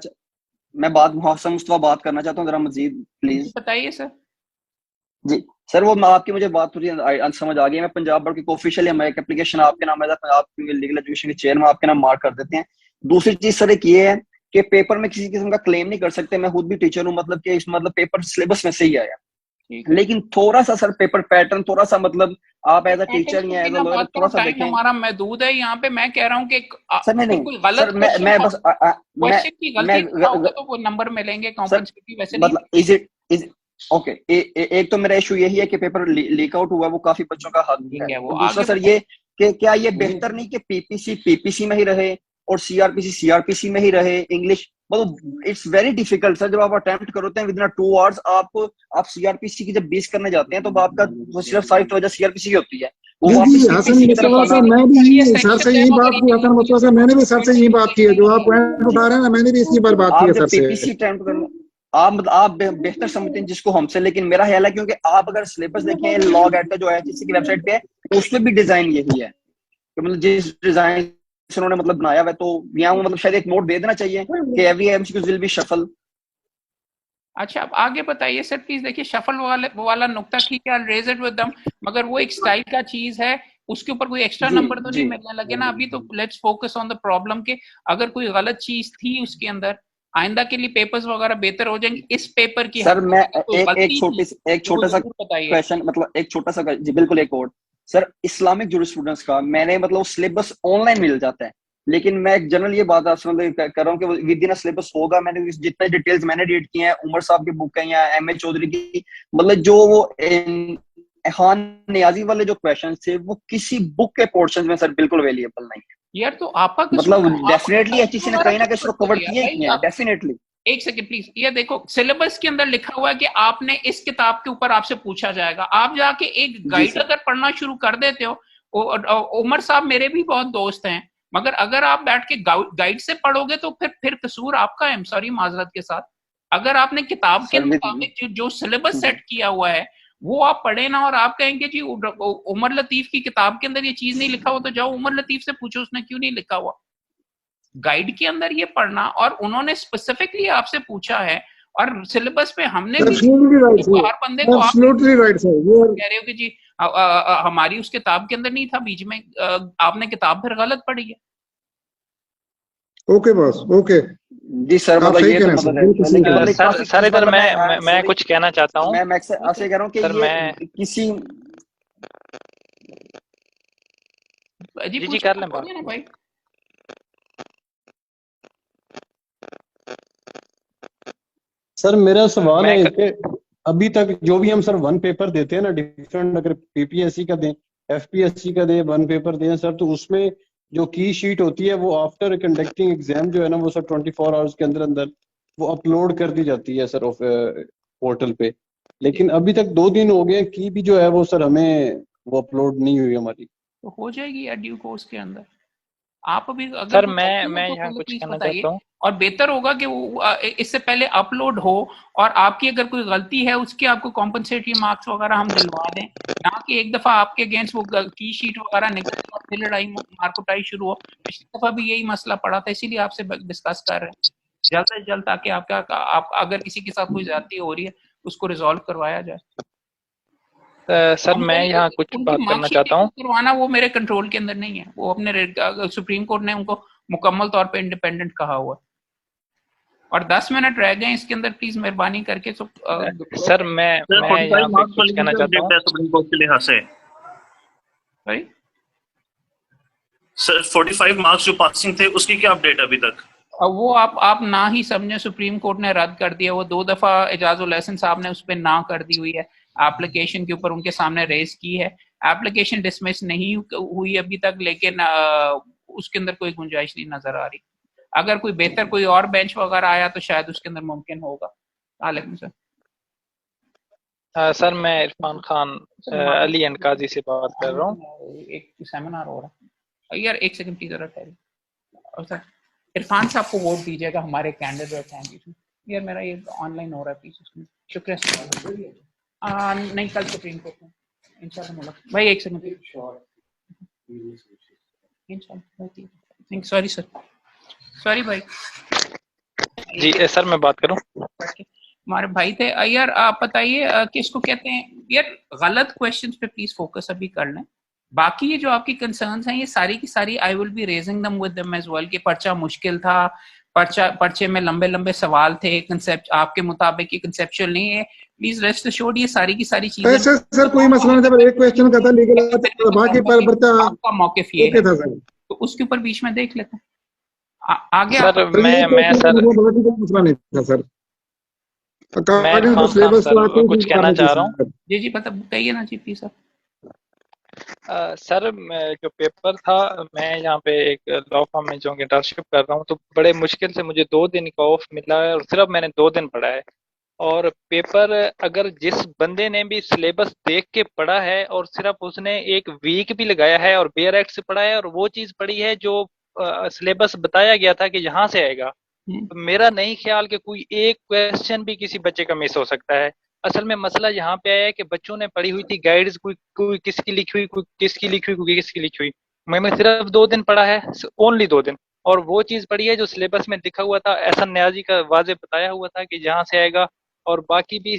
मैं बात हसन मुस्तफा बात करना चाहता हूँ जरा मजीद प्लीज।
बताइए सर।
जी सर, वो आपकी मुझे बात पूरी समझ आ गई है। मैं पंजाब बोर्ड की ऑफिशियली हमारे एक एप्लीकेशन आपके नाम है, पंजाब लीगल एजुकेशन के चेयर में आपके नाम मार्क कर देते हैं। दूसरी चीज सर एक ये है कि पेपर में किसी किस्म का क्लेम नहीं कर सकते, मैं खुद भी टीचर हूँ, मतलब कि मतलब पेपर सिलेबस में से ही आया, लेकिन थोड़ा सा सर पेपर पैटर्न थोड़ा सा, मतलब आप एज अ टीचर या एज अ लॉयर थोड़ा सा देखें।
हमारा महदूद है यहाँ पे, मैं कह रहा हूँ कि
सर नहीं
कोई गलत
सर, मैं बस
क्वेश्चन की गलती तो वो नंबर मिलेंगे कॉम्पेंसेटरी, वैसे नहीं।
मतलब इज ओके, एक तो मेरा इशू यही है कि पेपर लीक आउट हुआ, वो काफी बच्चों का हक है। दूसरा सर ये कि क्या ये बेहतर नहीं कि पीपीसी में ही रहे और सीआरपीसी में ही रहे इंग्लिश, मतलब इट्स वेरी डिफिकल्ट सर। जब आप अटेम्प्ट करते हैं विदिन 2 आवर्स, आप सीआरपीसी की जब 20 करने जाते हैं तो आपका वो सिर्फ सारी तवज्जो सीआरपीसी की होती है, वो वापस
हसन मुस्तफा साहब, मैं भी सर से यही बात की, हसन मुस्तफा साहब मैंने भी सर से यही बात की है, जो आप पॉइंट उठा रहे हैं ना, मैंने भी इसी पर बात की है सर से।
पीपीसी अटेम्प्ट करना आप बेहतर समझते हैं जिसको हमसे, लेकिन मेरा ख्याल है क्योंकि आप अगर सिलेबस देखें लॉग एट का जो एचएससी की वेबसाइट पे है, उसमें भी डिजाइन यही है कि मतलब जिस डिजाइन से उन्होंने मतलब बनाया हुआ है, तो यहाँ मतलब शायद एक नोट दे देना चाहिए कि every MCQ will be shuffle.
अच्छा, अब आगे बताइए सर प्लीज। देखिए शफल वाला नुक्ता ठीक है, रेज इट विद देम, मगर वो एक स्टाइल का चीज है, उसके ऊपर कोई एक्स्ट्रा नंबर तो नहीं मिलने लगे ना अभी। तो let's focus on the problem के अगर कोई गलत चीज थी उसके अंदर, आइंदा के लिए पेपर्स वगैरह बेहतर हो जाएंगे। इस पेपर की
सर मैं एक छोटा सा क्वेश्चन, मतलब एक छोटा सा जी बिल्कुल, एक और सर, इस्लामिक जूरिस्प्रूडेंस का मैंने मतलब सिलेबस ऑनलाइन मिल जाता है, लेकिन मैं एक जनरल ये बात आपसे मतलब कर रहा हूँ कि विद इन सिलेबस होगा। मैंने जितने डिटेल्स मैंने रीड किए हैं, उमर साहब की बुक है या एमए चौधरी की, मतलब जो वो खान नियाजी वाले जो क्वेश्चन थे वो किसी बुक के पोर्शन में सर बिल्कुल अवेलेबल नहीं है
यार। तो आपका
मतलब डेफिनेटली एचईसी ने कहीं ना कहीं इसको कवर किया ही है डेफिनेटली।
एक सेकंड प्लीज, ये देखो सिलेबस के अंदर लिखा हुआ है कि आपने इस किताब के ऊपर आपसे पूछा जाएगा। आप जाके एक गाइड अगर पढ़ना शुरू कर देते हो, उमर साहब मेरे भी बहुत दोस्त हैं, मगर अगर आप बैठ के गाइड से पढ़ोगे तो फिर कसूर आपका है, सॉरी माजरत के साथ। अगर आपने किताब के मुताबिक जो सिलेबस सेट किया हुआ है वो आप पढ़े ना, और आप कहेंगे जी उमर लतीफ की किताब के अंदर ये चीज नहीं लिखा हुआ, तो जाओ उमर लतीफ से पूछो उसने क्यों नहीं लिखा हुआ। गाइड के अंदर ये पढ़ना, और उन्होंने स्पेसिफिकली आपसे पूछा है, और सिलेबस पे हमने भी हर बंदे को आप कह रहे हो कि जी हमारी उस किताब के अंदर नहीं था, बीच में आपने किताब फिर गलत पढ़ी है।
ओके बॉस, ओके
जी सर, मतलब ये तो
सर इधर मैं कुछ कहना चाहता हूँ।
मैं आपसे कह रहा हूँ कि ये किसी
जी कर लें बात
ना भाई।
सर मेरा सवाल है कि अभी तक जो भी हम सर वन पेपर देते हैं ना डिफरेंट, अगर पीपीएससी का दें, एफपीएससी का दें, वन पेपर दें सर, तो उसमें जो की शीट होती है वो आफ्टर कंडक्टिंग एग्जाम जो है ना वो सर 24 आवर्स के अंदर अंदर वो अपलोड कर दी जाती है सर पोर्टल पे। लेकिन अभी तक 2 दिन हो गए की भी जो है वो सर हमें वो अपलोड नहीं हुई हमारी।
तो हो जाएगी यार ड्यू कोर्स के अंदर। आप अभी अगर
सर मैं यहाँ कुछ कहना चाहता हूँ,
और बेहतर होगा कि वो इससे पहले अपलोड हो, और आपकी अगर कोई गलती है उसके आपको कॉम्पनसेटरी मार्क्स वगैरह हम दिलवा दें, ना कि एक दफा आपके अगेंस्ट वो की शीट वगैरह निकले और फिर लड़ाई मारकुटाई शुरू हो। पिछली दफा भी यही मसला पड़ा था, इसीलिए आपसे डिस्कस कर रहे हैं जल्द से जल्द, ताकि आप अगर किसी के साथ कोई ज्यादती हो रही है उसको रिजॉल्व करवाया जाए।
सर मैं यहाँ कुछ बात करना चाहता हूँ।
करवाना वो मेरे कंट्रोल के अंदर नहीं है, वो अपने सुप्रीम कोर्ट ने उनको मुकम्मल तौर पे इंडिपेंडेंट कहा हुआ। और 10 मिनट रह गए इसके अंदर, प्लीज मेहरबानी करके।
सर मैं यहाँ पे कुछ कहना चाहता हूँ
सुप्रीम कोर्ट के लिहाज से। सर 45 मार्क्स जो पासिंग थे उसकी क्या अपडेट अभी तक?
अब वो आप ना ही समझे, सुप्रीम कोर्ट ने रद्द कर दिया। वो 2 दफा एजाजुल हसन साहब ने उस पर ना कर दी हुई है, एप्लीकेशन के ऊपर उनके सामने रेज की है। एप्लीकेशन डिसमिस नहीं हुई अभी तक, लेकिन उसके अंदर कोई गुंजाइश नहीं नजर आ रही। अगर कोई बेहतर कोई और बेंच वगैरह आया तो शायद उसके अंदर मुमकिन होगा। वालेकुम सर।
सर मैं इरफान खान अली एंड काजी से बात कर रहा हूँ।
एक सेमिनार हो रहा है यार, एक सेकंड प्लीज जरा ठहरिए। और सर इरफान साहब को वोट दीजिएगा, हमारे कैंडिडेट हैं। यार मेरा ये ऑनलाइन हो रहा है प्लीज, शुक्रिया। नहीं कल सुप्रीम कोर्ट में इंशाल्लाह भाई। एक सेकंड सॉरी सर, सॉरी भाई।
जी सर मैं बात करूं?
हमारे भाई थे यार। आप बताइए किसको कहते हैं यार, गलत क्वेश्चंस पे प्लीज फोकस अभी कर लें। बाकी ये जो आपकी कंसर्न्स हैं ये सारी की सारी I will be raising them with them as well. कि पर्चा मुश्किल था, पर्चे में लंबे लंबे सवाल थे, कंसेप्ट आपके मुताबिक ये कंसेप्चुअल नहीं है। प्लीज रेस्ट एश्योर्ड, ये सारी की सारी चीजें
सर कोई मसला नहीं था, एक क्वेश्चन का था लीगल, बाकी पर पर्चा
आपका मौकिफ ये
ओके
है,
था सर,
तो उसके ऊपर बीच में देख लेते हैं। आगे
सर
आप
मैं सर
बाकी कोई मसला नहीं था सर।
मैं
according to
Irfan Khan
syllabus
sir कुछ कहना चाह रहा हूँ।
जी पता कहिए ना जी प्लीज सर।
सर जो पेपर था, मैं यहाँ पे एक लॉ फर्म में जो इंटर्नशिप कर रहा हूँ, तो बड़े मुश्किल से मुझे 2 दिन का ऑफ मिला है और सिर्फ मैंने 2 दिन पढ़ा है। और पेपर अगर जिस बंदे ने भी सिलेबस देख के पढ़ा है और सिर्फ उसने 1 वीक भी लगाया है और बेयर एक्ट से पढ़ा है और वो चीज पढ़ी है जो सिलेबस बताया गया था कि यहाँ से आएगा, तो मेरा नहीं ख्याल कि कोई एक क्वेश्चन भी किसी बच्चे का मिस हो सकता है। असल में मसला यहाँ पे आया है कि बच्चों ने पढ़ी हुई थी गाइड्स, कोई किसकी लिखी हुई, कोई किसकी लिखी हुई, कोई किसकी लिखी हुई। मैंने सिर्फ 2 दिन पढ़ा है, ओनली 2 दिन, और वो चीज पढ़ी है जो सिलेबस में लिखा हुआ था, एहसन न्याजी का वाजे बताया हुआ था कि जहाँ से आएगा, और बाकी भी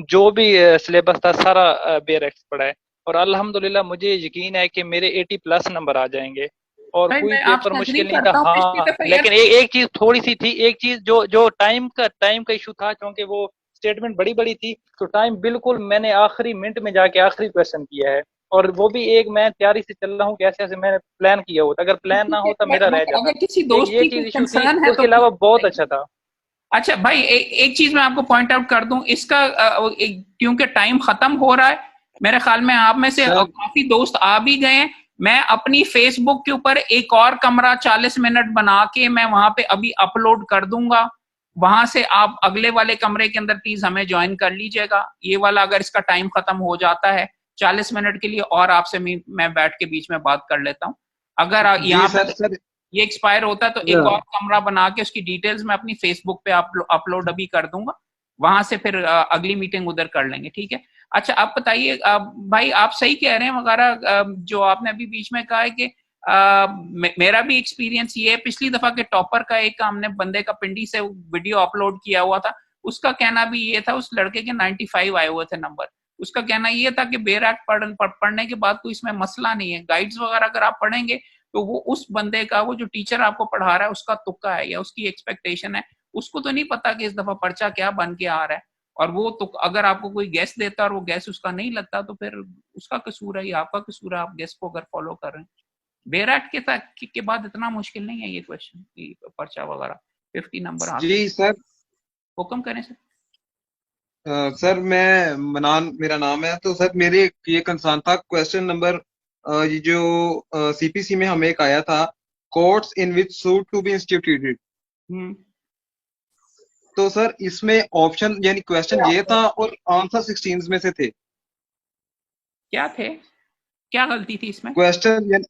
जो भी सिलेबस था सारा बेयर एक्ट पढ़ा है। और अल्हम्दुलिल्लाह मुझे यकीन है कि मेरे 80+ नंबर आ जाएंगे और कोई पेपर मुश्किल नहीं था। हाँ, लेकिन एक चीज थोड़ी सी थी, एक चीज जो टाइम का इशू था, क्योंकि वो स्टेटमेंट बड़ी बड़ी थी, तो टाइम बिल्कुल मैंने आखिरी मिनट में जाके आखिरी क्वेश्चन किया है, और वो भी एक मैं तैयारी से चल रहा हूँ कि ऐसे ऐसे मैंने प्लान किया होता, अगर प्लान ना होता मेरा रह जाता।
अगर किसी दोस्त
ये
की
चीज इशू थी,
कंसर्न है
उसके अलावा बहुत अच्छा था।
अच्छा भाई, एक चीज मैं आपको पॉइंट आउट कर दूं, इसका क्योंकि टाइम खत्म हो रहा है, मेरे ख्याल में आप में से काफी दोस्त आ भी गए हैं। मैं अपनी फेसबुक के ऊपर एक और कमरा 40 मिनट बना के मैं वहां पे अभी अपलोड कर दूंगा, वहां से आप अगले वाले कमरे के अंदर प्लीज हमें ज्वाइन कर लीजिएगा। ये वाला अगर इसका टाइम खत्म हो जाता है 40 मिनट के लिए और आपसे मैं बैठ के बीच में बात कर लेता हूँ। अगर यहाँ पर ये एक्सपायर होता है तो एक और कमरा बना के उसकी डिटेल्स मैं अपनी फेसबुक पे अपलोड अभी कर दूंगा, वहां से फिर अगली मीटिंग उधर कर लेंगे, ठीक है। अच्छा आप बताइए भाई, आप सही कह रहे हैं वगैरह, जो आपने अभी बीच में कहा है कि मेरा भी एक्सपीरियंस ये है, पिछली दफा के टॉपर का एक हमने बंदे का पिंडी से वीडियो अपलोड किया हुआ था, उसका कहना भी ये था, उस लड़के के 95 आए हुए थे नंबर। उसका कहना ये था कि बेयर एक्ट पढ़ने के बाद कोई इसमें मसला नहीं है, गाइड्स वगैरह अगर आप पढ़ेंगे तो वो उस बंदे का, वो जो टीचर आपको पढ़ा रहा है उसका तुक्का है या उसकी एक्सपेक्टेशन है, उसको तो नहीं पता कि इस दफा पर्चा क्या बन के आ रहा है। और वो तो अगर आपको कोई गैस देता और वो गैस उसका नहीं लगता तो फिर उसका कसूर है या आपका कसूर है, आप गैस को अगर फॉलो कर रहे हैं। बेयर एक्ट के बाद इतना मुश्किल नहीं है ये क्वेश्चन, पर्चा वगैरह 50 नंबर।
जी सर,
हुक्म करें सर।
सर मैं मनान मेरा नाम है, तो सर मेरे ये कंसर्न था क्वेश्चन नंबर ये जो सीपीसी में हमें एक आया था, courts in which suit to be instituted. तो सर इसमें ऑप्शन यानी क्वेश्चन ये था और आंसर 16 में से थे।
क्या थे, क्या गलती थी इसमें?
क्वेश्चन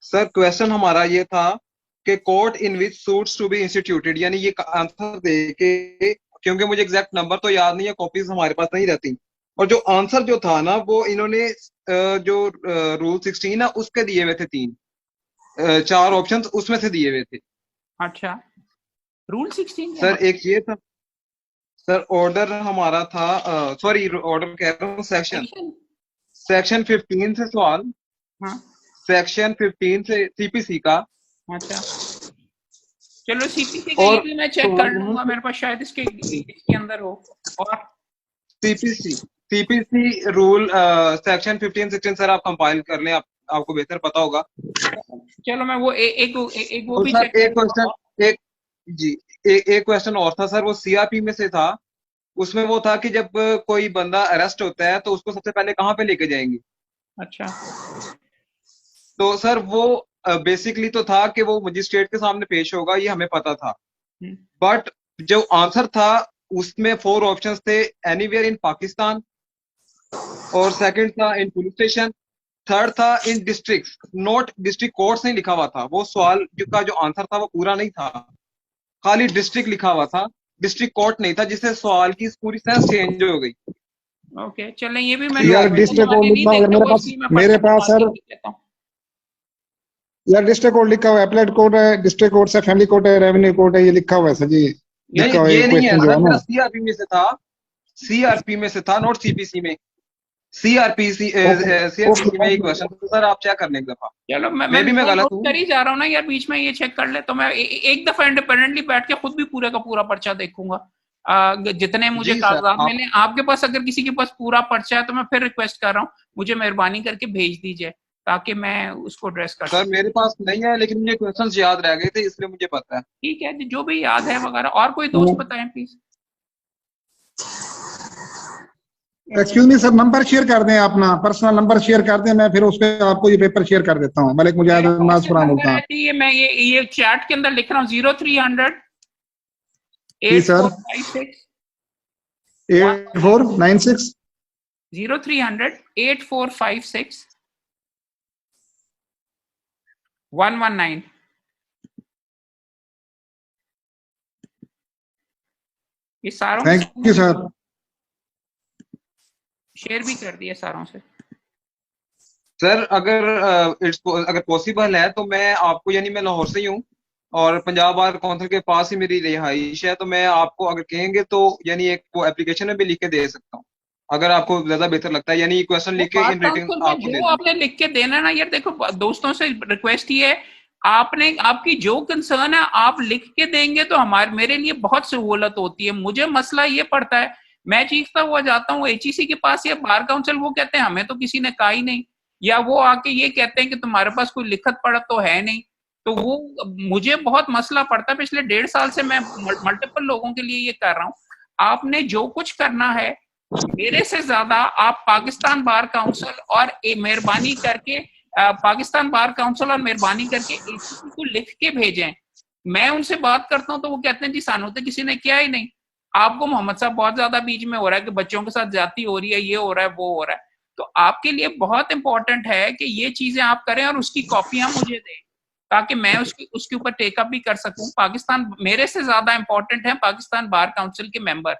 सर क्वेश्चन हमारा ये था कि court in which suits to be instituted, यानी ये आंसर दे के, क्योंकि मुझे एग्जैक्ट नंबर तो याद नहीं है, कॉपीज हमारे पास नहीं रहती, और जो आंसर जो था ना वो इन्होंने जो रूल 16 है उसके दिए हुए थे 4 ऑप्शन उसमें से दिए हुए थे।
अच्छा, रूल 16
सर एक ये था सर, ऑर्डर हमारा था, सॉरी ऑर्डर कह रहा हूँ, सेक्शन 15 से सवाल।
हाँ,
सेक्शन 15 से सीपीसी का।
अच्छा चलो सीपीसी का ये भी मैं चेक कर लूंगा, मेरे पास शायद इसके अंदर हो। और सीपीसी रूल सेक्शन 15 16 सर आप कंपाइल कर लें, आपको बेहतर पता होगा। चलो मैं वो एक वो भी
सर एक क्वेश्चन और था सर, वो सीआरपी में से था। उसमें वो था कि जब कोई बंदा अरेस्ट होता है तो उसको सबसे पहले कहाँ पे लेके जाएंगे।
अच्छा,
तो सर वो बेसिकली तो था कि वो मजिस्ट्रेट के सामने पेश होगा, ये हमें पता था, बट जो आंसर था उसमें 4 ऑप्शंस थे, एनीवेयर इन पाकिस्तान, और सेकंड था इन पुलिस स्टेशन, थर्ड था इन डिस्ट्रिक्ट, नॉट डिस्ट्रिक्ट कोर्ट्स नहीं लिखा हुआ था, वो सवाल का जो आंसर था वो पूरा नहीं था, खाली डिस्ट्रिक्ट लिखा हुआ था, डिस्ट्रिक्ट कोर्ट नहीं था, जिससे सवाल की पूरी सेंस चेंज हो गई।
ओके चलें, ये भी मैं
यार डिस्ट्रिक्ट कोड लिखा है मेरे पास सर, यार डिस्ट्रिक्ट कोड लिखा हुआ है, एप्लाइड कोड है, डिस्ट्रिक्ट कोड से फैमिली कोड है, रेवेन्यू कोड है, ये लिखा हुआ है सर जी।
ये नहीं है सर, सीआरपी में से था, सीआरपी में से था, नॉट सीपीसी में। सीआरपीसी में एक क्वेश्चन था सर, आप चेक करने एक दफा।
चलो
मैं भी मैं गलत हूँ
कर ही जा रहा हूँ ना यार, बीच में ये चेक कर ले तो मैं एक दफा इंडिपेंडेंटली बैठ के खुद भी पूरे का पूरा पर्चा देखूंगा। जितने मुझे
जी सर।
कागजात मिले, आपके पास अगर किसी के पास पूरा पर्चा है तो मैं फिर रिक्वेस्ट कर रहा हूँ मुझे मेहरबानी करके भेज दीजिए ताकि मैं उसको एड्रेस कर
सर मेरे पास नहीं है, लेकिन मुझे क्वेश्चंस याद रह गए थे इसलिए मुझे पता है।
ठीक है, जो भी याद है वगैरह। और कोई दोस्त बताएं please.
Excuse me sir, number share कर दें, अपना पर्सनल नंबर शेयर कर दें, मैं फिर उस पे आपको ये पेपर शेयर कर देता हूँ। मलिक मुजाहिद नमाज फराम होता है।
ये मैं ये चैट के अंदर लिख रहा हूँ 0300
जी सर 8496
0300 8456 119। ये सारों
थैंक यू सर,
शेयर भी कर दिया सारों से।
सर अगर पॉसिबल है तो मैं आपको, यानी मैं लाहौर से ही हूँ और पंजाब बार काउंसिल के पास ही मेरी रिहाइश है, तो मैं आपको अगर कहेंगे तो यानी एक वो एप्लीकेशन में भी लिख के दे सकता हूँ, अगर आपको ज्यादा बेहतर लगता है, यानी क्वेश्चन लिख के इन रेटिंग आपको दे
जो आपने लिख के देना ना यार, देखो दोस्तों से रिक्वेस्ट ही है, आपने आपकी जो कंसर्न है आप लिख के देंगे तो मेरे लिए बहुत सहूलत होती है। मुझे मसला ये पड़ता है, मैं चीखता हुआ जाता हूँ एचईसी के पास या बार काउंसिल, वो कहते हैं हमें तो किसी ने कहा ही नहीं, या वो आके ये कहते हैं कि तुम्हारे पास कोई लिखत पढ़त तो है नहीं। तो वो मुझे बहुत मसला पड़ता है। पिछले 1.5 साल से मैं मल्टीपल लोगों के लिए ये कर रहा हूँ। आपने जो कुछ करना है मेरे से ज्यादा आप पाकिस्तान बार काउंसिल और मेहरबानी करके पाकिस्तान बार काउंसिल और मेहरबानी करके एचईसी को लिख के भेजें। मैं उनसे बात करता हूँ तो वो कहते हैं जी सानू तो किसी ने किया ही नहीं। आपको मोहम्मद साहब बहुत ज्यादा बीच में हो रहा है कि बच्चों के साथ ज्यादती हो रही है, ये हो रहा है, वो हो रहा है। तो आपके लिए बहुत इंपॉर्टेंट है कि ये चीजें आप करें और उसकी कॉपियां मुझे दें ताकि मैं उसके ऊपर टेकअप भी कर सकूं। पाकिस्तान मेरे से ज्यादा इंपॉर्टेंट है पाकिस्तान बार काउंसिल के मेंबर,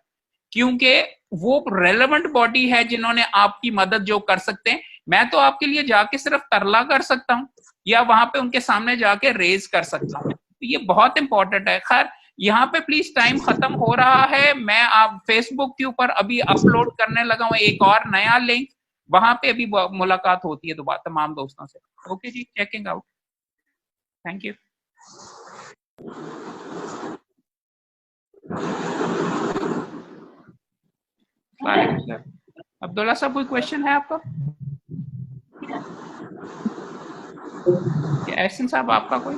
क्योंकि वो रेलेवेंट बॉडी है जिन्होंने आपकी मदद जो कर सकते हैं। मैं तो आपके लिए जाके सिर्फ तरला कर सकता हूँ या वहां पे उनके सामने जाके रेज कर सकता हूँ। तो ये बहुत इंपॉर्टेंट है। खैर यहाँ पे प्लीज टाइम खत्म हो रहा है। मैं आप फेसबुक के ऊपर अभी अपलोड करने लगा हूँ एक और नया लिंक, वहां पे अभी मुलाकात होती है दोबारा तमाम दोस्तों से। ओके जी, checking out, thank you. Abdullah साहब कोई क्वेश्चन है आपका? एहसन साहब आपका कोई?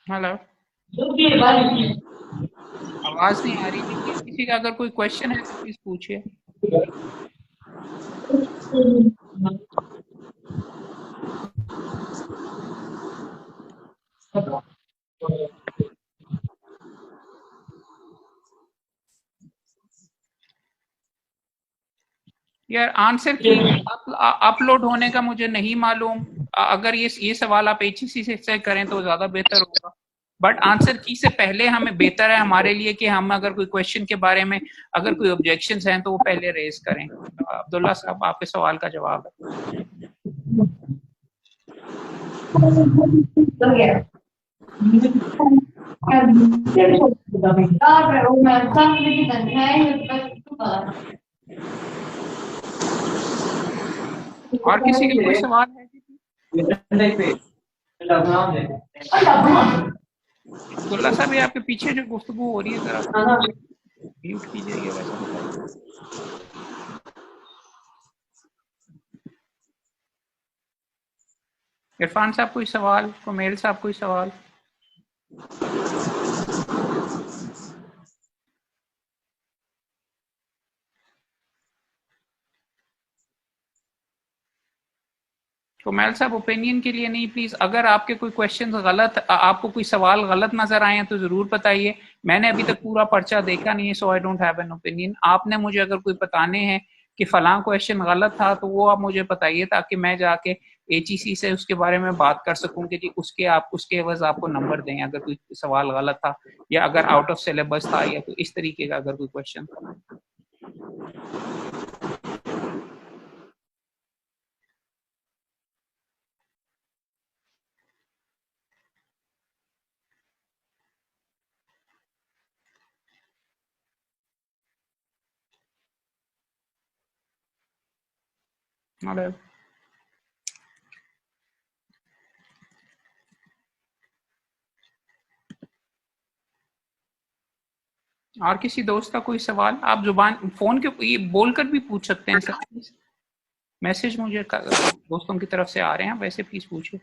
हेलो, आवाज नहीं आ रही थी किसी का। अगर कोई क्वेश्चन है तो प्लीज पूछिए। यार आंसर की अपलोड होने का मुझे नहीं मालूम। अगर ये सवाल आप एचईसी से करें तो ज्यादा बेहतर होगा, बट आंसर की से पहले हमें बेहतर है हमारे लिए कि हम अगर कोई क्वेश्चन के बारे में अगर कोई ऑब्जेक्शंस हैं तो वो पहले रेज करें। अब्दुल्ला साहब आपके सवाल का जवाब है। और किसी का कोई सवाल है? अब्दुल्ला साहब ये आपके पीछे जो गुफ्तगू हो रही है जरा म्यूट कीजिए वैसे। इरफान साहब कोई सवाल? कुमेल साहब कोई सवाल? कुमेल साहब ओपिनियन के लिए नहीं प्लीज। अगर आपके कोई क्वेश्चन गलत, आपको कोई सवाल गलत नजर आए तो जरूर बताइए। मैंने अभी तक पूरा पर्चा देखा नहीं है, so I don't have an opinion. आपने मुझे अगर कोई बताने हैं कि फलां क्वेश्चन गलत था तो वो आप मुझे बताइए ताकि मैं जाके एचईसी से उसके बारे में बात कर सकूं कि जी उसके एवज आपको नंबर दें अगर कोई सवाल गलत था या अगर आउट ऑफ सिलेबस था या कोई इस तरीके का अगर कोई क्वेश्चन था। हेलो। और किसी दोस्त का कोई सवाल? आप जुबान फोन के ये बोलकर भी पूछ सकते हैं सर। मैसेज मुझे दोस्तों की तरफ से आ रहे हैं, वैसे प्लीज पूछिए।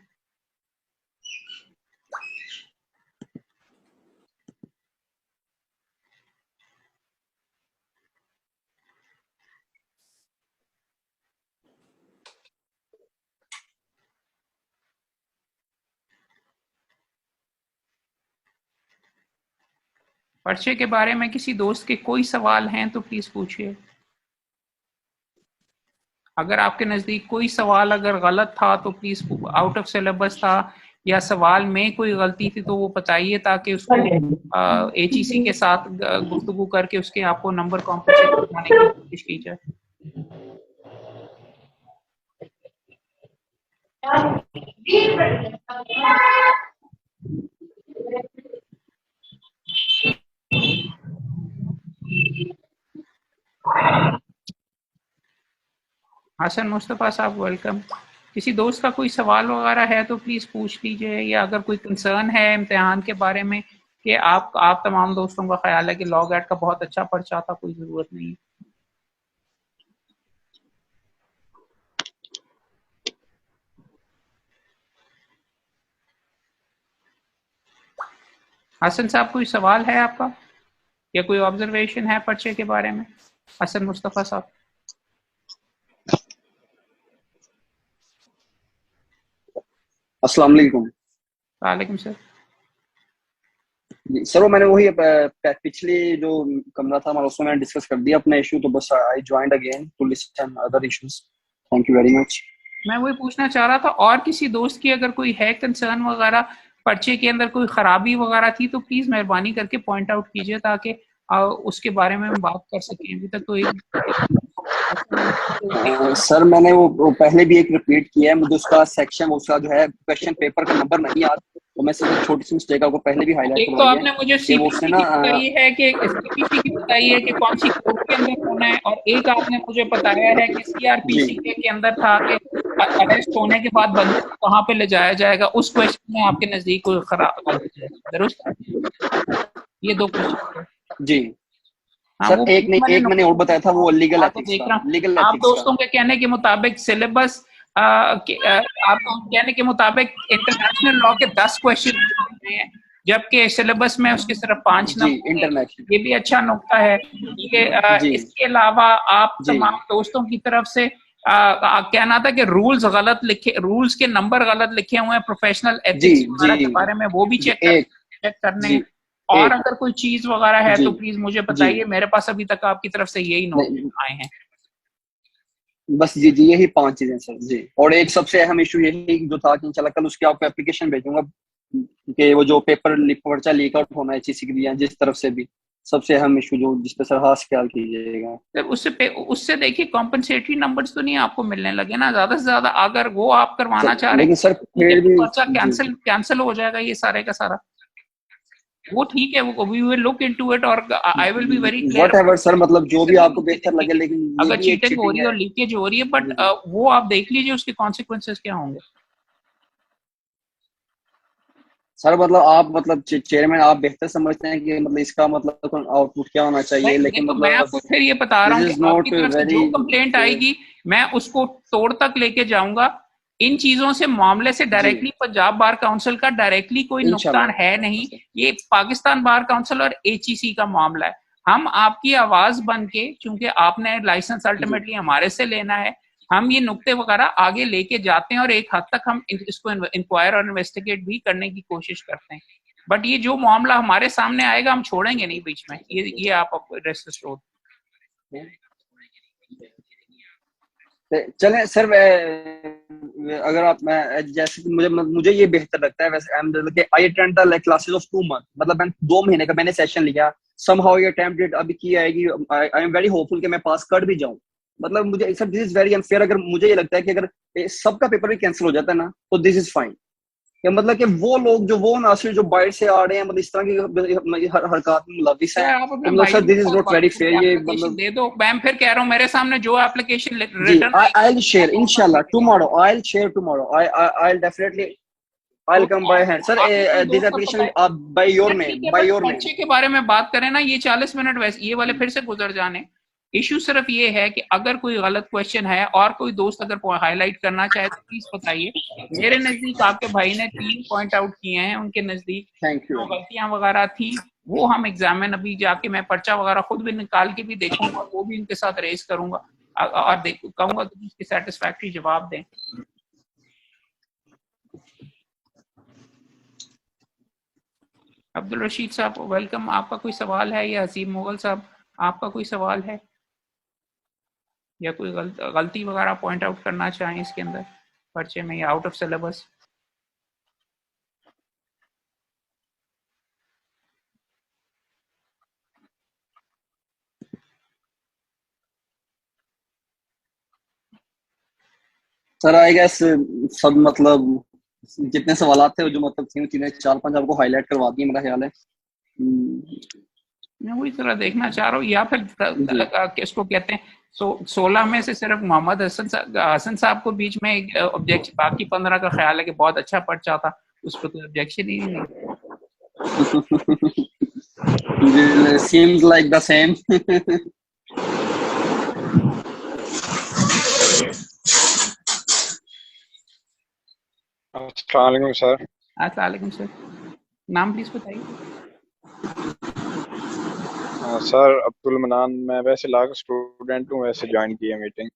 पर्चे के बारे में किसी दोस्त के कोई सवाल हैं तो प्लीज पूछिए। अगर आपके नजदीक कोई सवाल अगर गलत था तो प्लीज, आउट ऑफ सिलेबस था या सवाल में कोई गलती थी तो वो बताइए, ताकि उसको HEC के साथ गुफ्तगू करके उसके आपको नंबर कॉम्पनसेट करवाने की कोशिश की जाए। हसन मुस्तफा साहब वेलकम। किसी दोस्त का कोई सवाल वगैरह है तो प्लीज पूछ लीजिए, या अगर कोई कंसर्न है इम्तिहान के बारे में कि आप तमाम दोस्तों का ख्याल है कि लॉ गैट का बहुत अच्छा पर्चा था, कोई जरूरत नहीं है। हसन साहब कोई सवाल है आपका या कोई ऑब्जर्वेशन है पर्चे के बारे में? हसन मुस्तफा साहब।
अस्सलाम वालेकुम।
वालेकुम सर।
सर वो मैंने वही पिछली जो कमरा था हमारा उसमें मैंने डिस्कस कर दिया अपना इशू, तो बस I joined again to listen other issues. Thank you very much.
मैं वही पूछना चाह रहा था, और किसी दोस्त की अगर कोई है कंसर्न वगैरह, पर्चे के अंदर कोई खराबी वगैरह थी तो प्लीज मेहरबानी करके पॉइंट आउट कीजिए, ताकि उसके बारे में हम बात कर सकें। अभी तक तो
सर मैंने वो पहले भी एक रिपीट किया है, मुझे उसका सेक्शन उसका जो है क्वेश्चन पेपर का नंबर नहीं याद, तो मैं सिर्फ छोटी सी मिस्टेक आपको पहले भी हाईलाइट
एक तो आपने मुझे सीपीसी की बताई है कि सीपीसी की बताई है कि कौन सी कोर्ट के अंदर होना है, और एक आपने मुझे बताया है कि सीआरपीसी के अंदर था कि अरेस्ट होने के बाद बंदे को कहाँ पे ले जाया जाएगा। उस क्वेश्चन में आपके नजदीक कोई खराब दुरुस्त? ये दो क्वेश्चन
जी। हाँ, सर एक मैंने और बताया था वो लीगल एथिक्स का। लीगल
आप दोस्तों के कहने के मुताबिक सिलेबस आप कहने के मुताबिक इंटरनेशनल लॉ के 10 क्वेश्चन हैं, जबकि सिलेबस में उसके सिर्फ 5 नंबर। ये भी अच्छा नुक्ता है। ये इसके अलावा आप तमाम दोस्तों की तरफ से कहना था कि रूल्स के नंबर गलत लिखे हुए हैं प्रोफेशनल एथिक्स के बारे में, वो भी चेक करने। और अगर कोई चीज वगैरह है तो प्लीज मुझे बताइए, मेरे पास अभी तक आपकी तरफ से यही नोट आए हैं।
बस जी यही 5 चीजें सर जी। और एक सबसे अहम इशू यही जो था कि इंशाल्लाह कल उसके आपको एप्लीकेशन भेजूंगा कि वो जो पर्चा लीक आउट होना है HEC के लिए जिस तरफ से भी, सबसे अहम इशू जो जिस पे सर खास ख्याल कीजिएगा।
सर उससे देखिए कॉम्पनसेटरी नंबर्स तो नहीं आपको मिलने लगे ना ज्यादा से ज्यादा, अगर वो आप करवाना चाह रहे हैं।
लेकिन सर फिर भी
पर्चा कैंसिल हो जाएगा ये सारे का सारा। वो ठीक है, वो we will look into it, और I will be very clear
whatever sir, मतलब जो भी आपको बेहतर लगे। लेकिन
अगर चीटिंग हो रही है और लीकेज हो रही है, बट वो आप देख लीजिए उसके कॉन्सिक्वेंसेस क्या होंगे।
सर मतलब चेयरमैन आप बेहतर समझते हैं कि मतलब इसका मतलब आउटपुट क्या होना चाहिए। लेकिन मतलब
मैं आपको फिर ये बता रहा हूँ कि आपकी तरफ से जो कंप्लेंट आएगी मैं उसको तोड़ तक लेके जाऊंगा। इन चीजों से मामले से डायरेक्टली पंजाब बार काउंसिल का डायरेक्टली कोई नुकसान है नहीं, ये पाकिस्तान बार काउंसिल और HEC का मामला है। हम आपकी आवाज बन के, चूंकि आपने लाइसेंस अल्टीमेटली हमारे से लेना है, हम ये नुक्ते वगैरह आगे लेके जाते हैं और एक हद तक हम इसको इंक्वायर और इन्वेस्टिगेट भी करने की कोशिश करते हैं। बट ये जो मामला हमारे सामने आएगा हम छोड़ेंगे नहीं बीच में, ये आप रेस्ट एश्योर्ड।
चलें सर, अगर आप जैसे मुझे ये बेहतर लगता है वैसे I attend the classes of 2 month, मतलब मैं 2 महीने का मैंने सेशन लिया। समहाउ ये अटेम्प्ट डेट अभी की आएगी, आई एम वेरी होपफुल कि मैं पास कर भी जाऊं। मतलब मुझे sir this is very unfair. अगर मुझे ये लगता है कि अगर सबका पेपर भी कैंसिल हो जाता है ना तो दिस इज फाइन। कि मतलब कि वो लोग जो वो नासिर जो बाहर से आ रहे हैं, मतलब इस तरह की हरकत में मुलविस हैं,
आप
तो
अपने
मतलब सर
भाइयों
दिस
के
इज
साथ
नॉट
बात
वेरी फेयर,
करके
ये
एप्लीकेशन
मतलब
दे दो। मैं फिर कह रहा हूँ मेरे सामने जो एप्लीकेशन
जी
रिटर्न
आई
आएगी
विल शेयर
मैं दोनों
इंशाल्लाह
सबमिट
टुमारो,
करूंगा।
I will share tomorrow, I definitely I
तो
will come by hand sir,
आप अपने
दिस
दोस्त को
एप्लीकेशन
बताएं।
बाय योर
या ठीक
नेम,
है,
बाय
बट
योर नेम।
पर्चे के बारे में बात करें ना, ये 40 मिनट वैसे ये वाले फिर से गुजर जाने। इशू सिर्फ ये है कि अगर कोई गलत क्वेश्चन है और कोई दोस्त अगर हाईलाइट करना चाहे तो प्लीज बताइए। मेरे नजदीक आपके भाई ने 3 पॉइंट आउट किए हैं, उनके नजदीक
थैंक यू।
जो गलतियां वगैरह थी वो हम एग्जामिन अभी जाके मैं पर्चा वगैरह खुद भी निकाल के भी देखूंगा, वो भी उनके साथ रेस करूंगा और कहूंगा कि उसके सेटिस्फैक्ट्री जवाब दें। अब्दुल रशीद साहब वेलकम। आपका कोई सवाल है या हसीब मुगल साहब आपका कोई सवाल है या कोई गलती वगैरह पॉइंट आउट करना चाहें इसके अंदर पर्चे में या out of syllabus?
Sir I guess सब मतलब जितने सवाल थे जो मतलब तीन तीन 4-5 आपको हाईलाइट करवा दिए मेरा ख्याल है।
मैं वही तरह देखना चाह रहा हूँ या फिर किसको कहते हैं 16 में से सिर्फ मोहम्मद हसन साहब को बीच में एक ऑब्जेक्शन, बाकी 15 का ख्याल है कि बहुत अच्छा पर्चा था, उस पर कोई ऑब्जेक्शन ही नहीं।
Seems like the same.
अस्सलाम सर।
अस्सलाम सर, नाम प्लीज बताइए।
सर अब्दुल मनान, मैं वैसे लॉ का स्टूडेंट हूँ, वैसे ज्वाइन की है मीटिंग।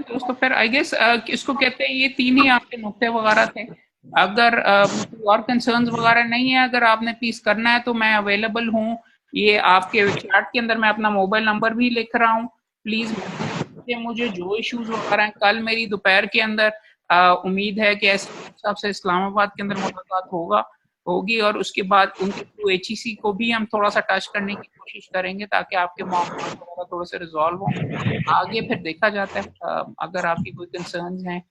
दोस्तों फिर आई गेस इसको कहते हैं ये 3 ही आपके नुक्ते वगैरह थे। अगर और कंसर्न्स वगैरह नहीं है, अगर आपने पीस करना है तो मैं अवेलेबल हूँ। ये आपके चैट के अंदर मैं अपना मोबाइल नंबर भी लिख रहा हूँ, प्लीज मुझे जो इश्यूज वगैरह हैं कल मेरी दोपहर के अंदर उम्मीद है कि साहब से इस्लामाबाद के अंदर मुलाकात होगी और उसके बाद उनके थ्रू HEC को भी हम थोड़ा सा टच करने की कोशिश करेंगे ताकि आपके मामले वगैरह थोड़े से रिजॉल्व हो। आगे फिर देखा जाता है अगर आपकी कोई कंसर्न्स हैं।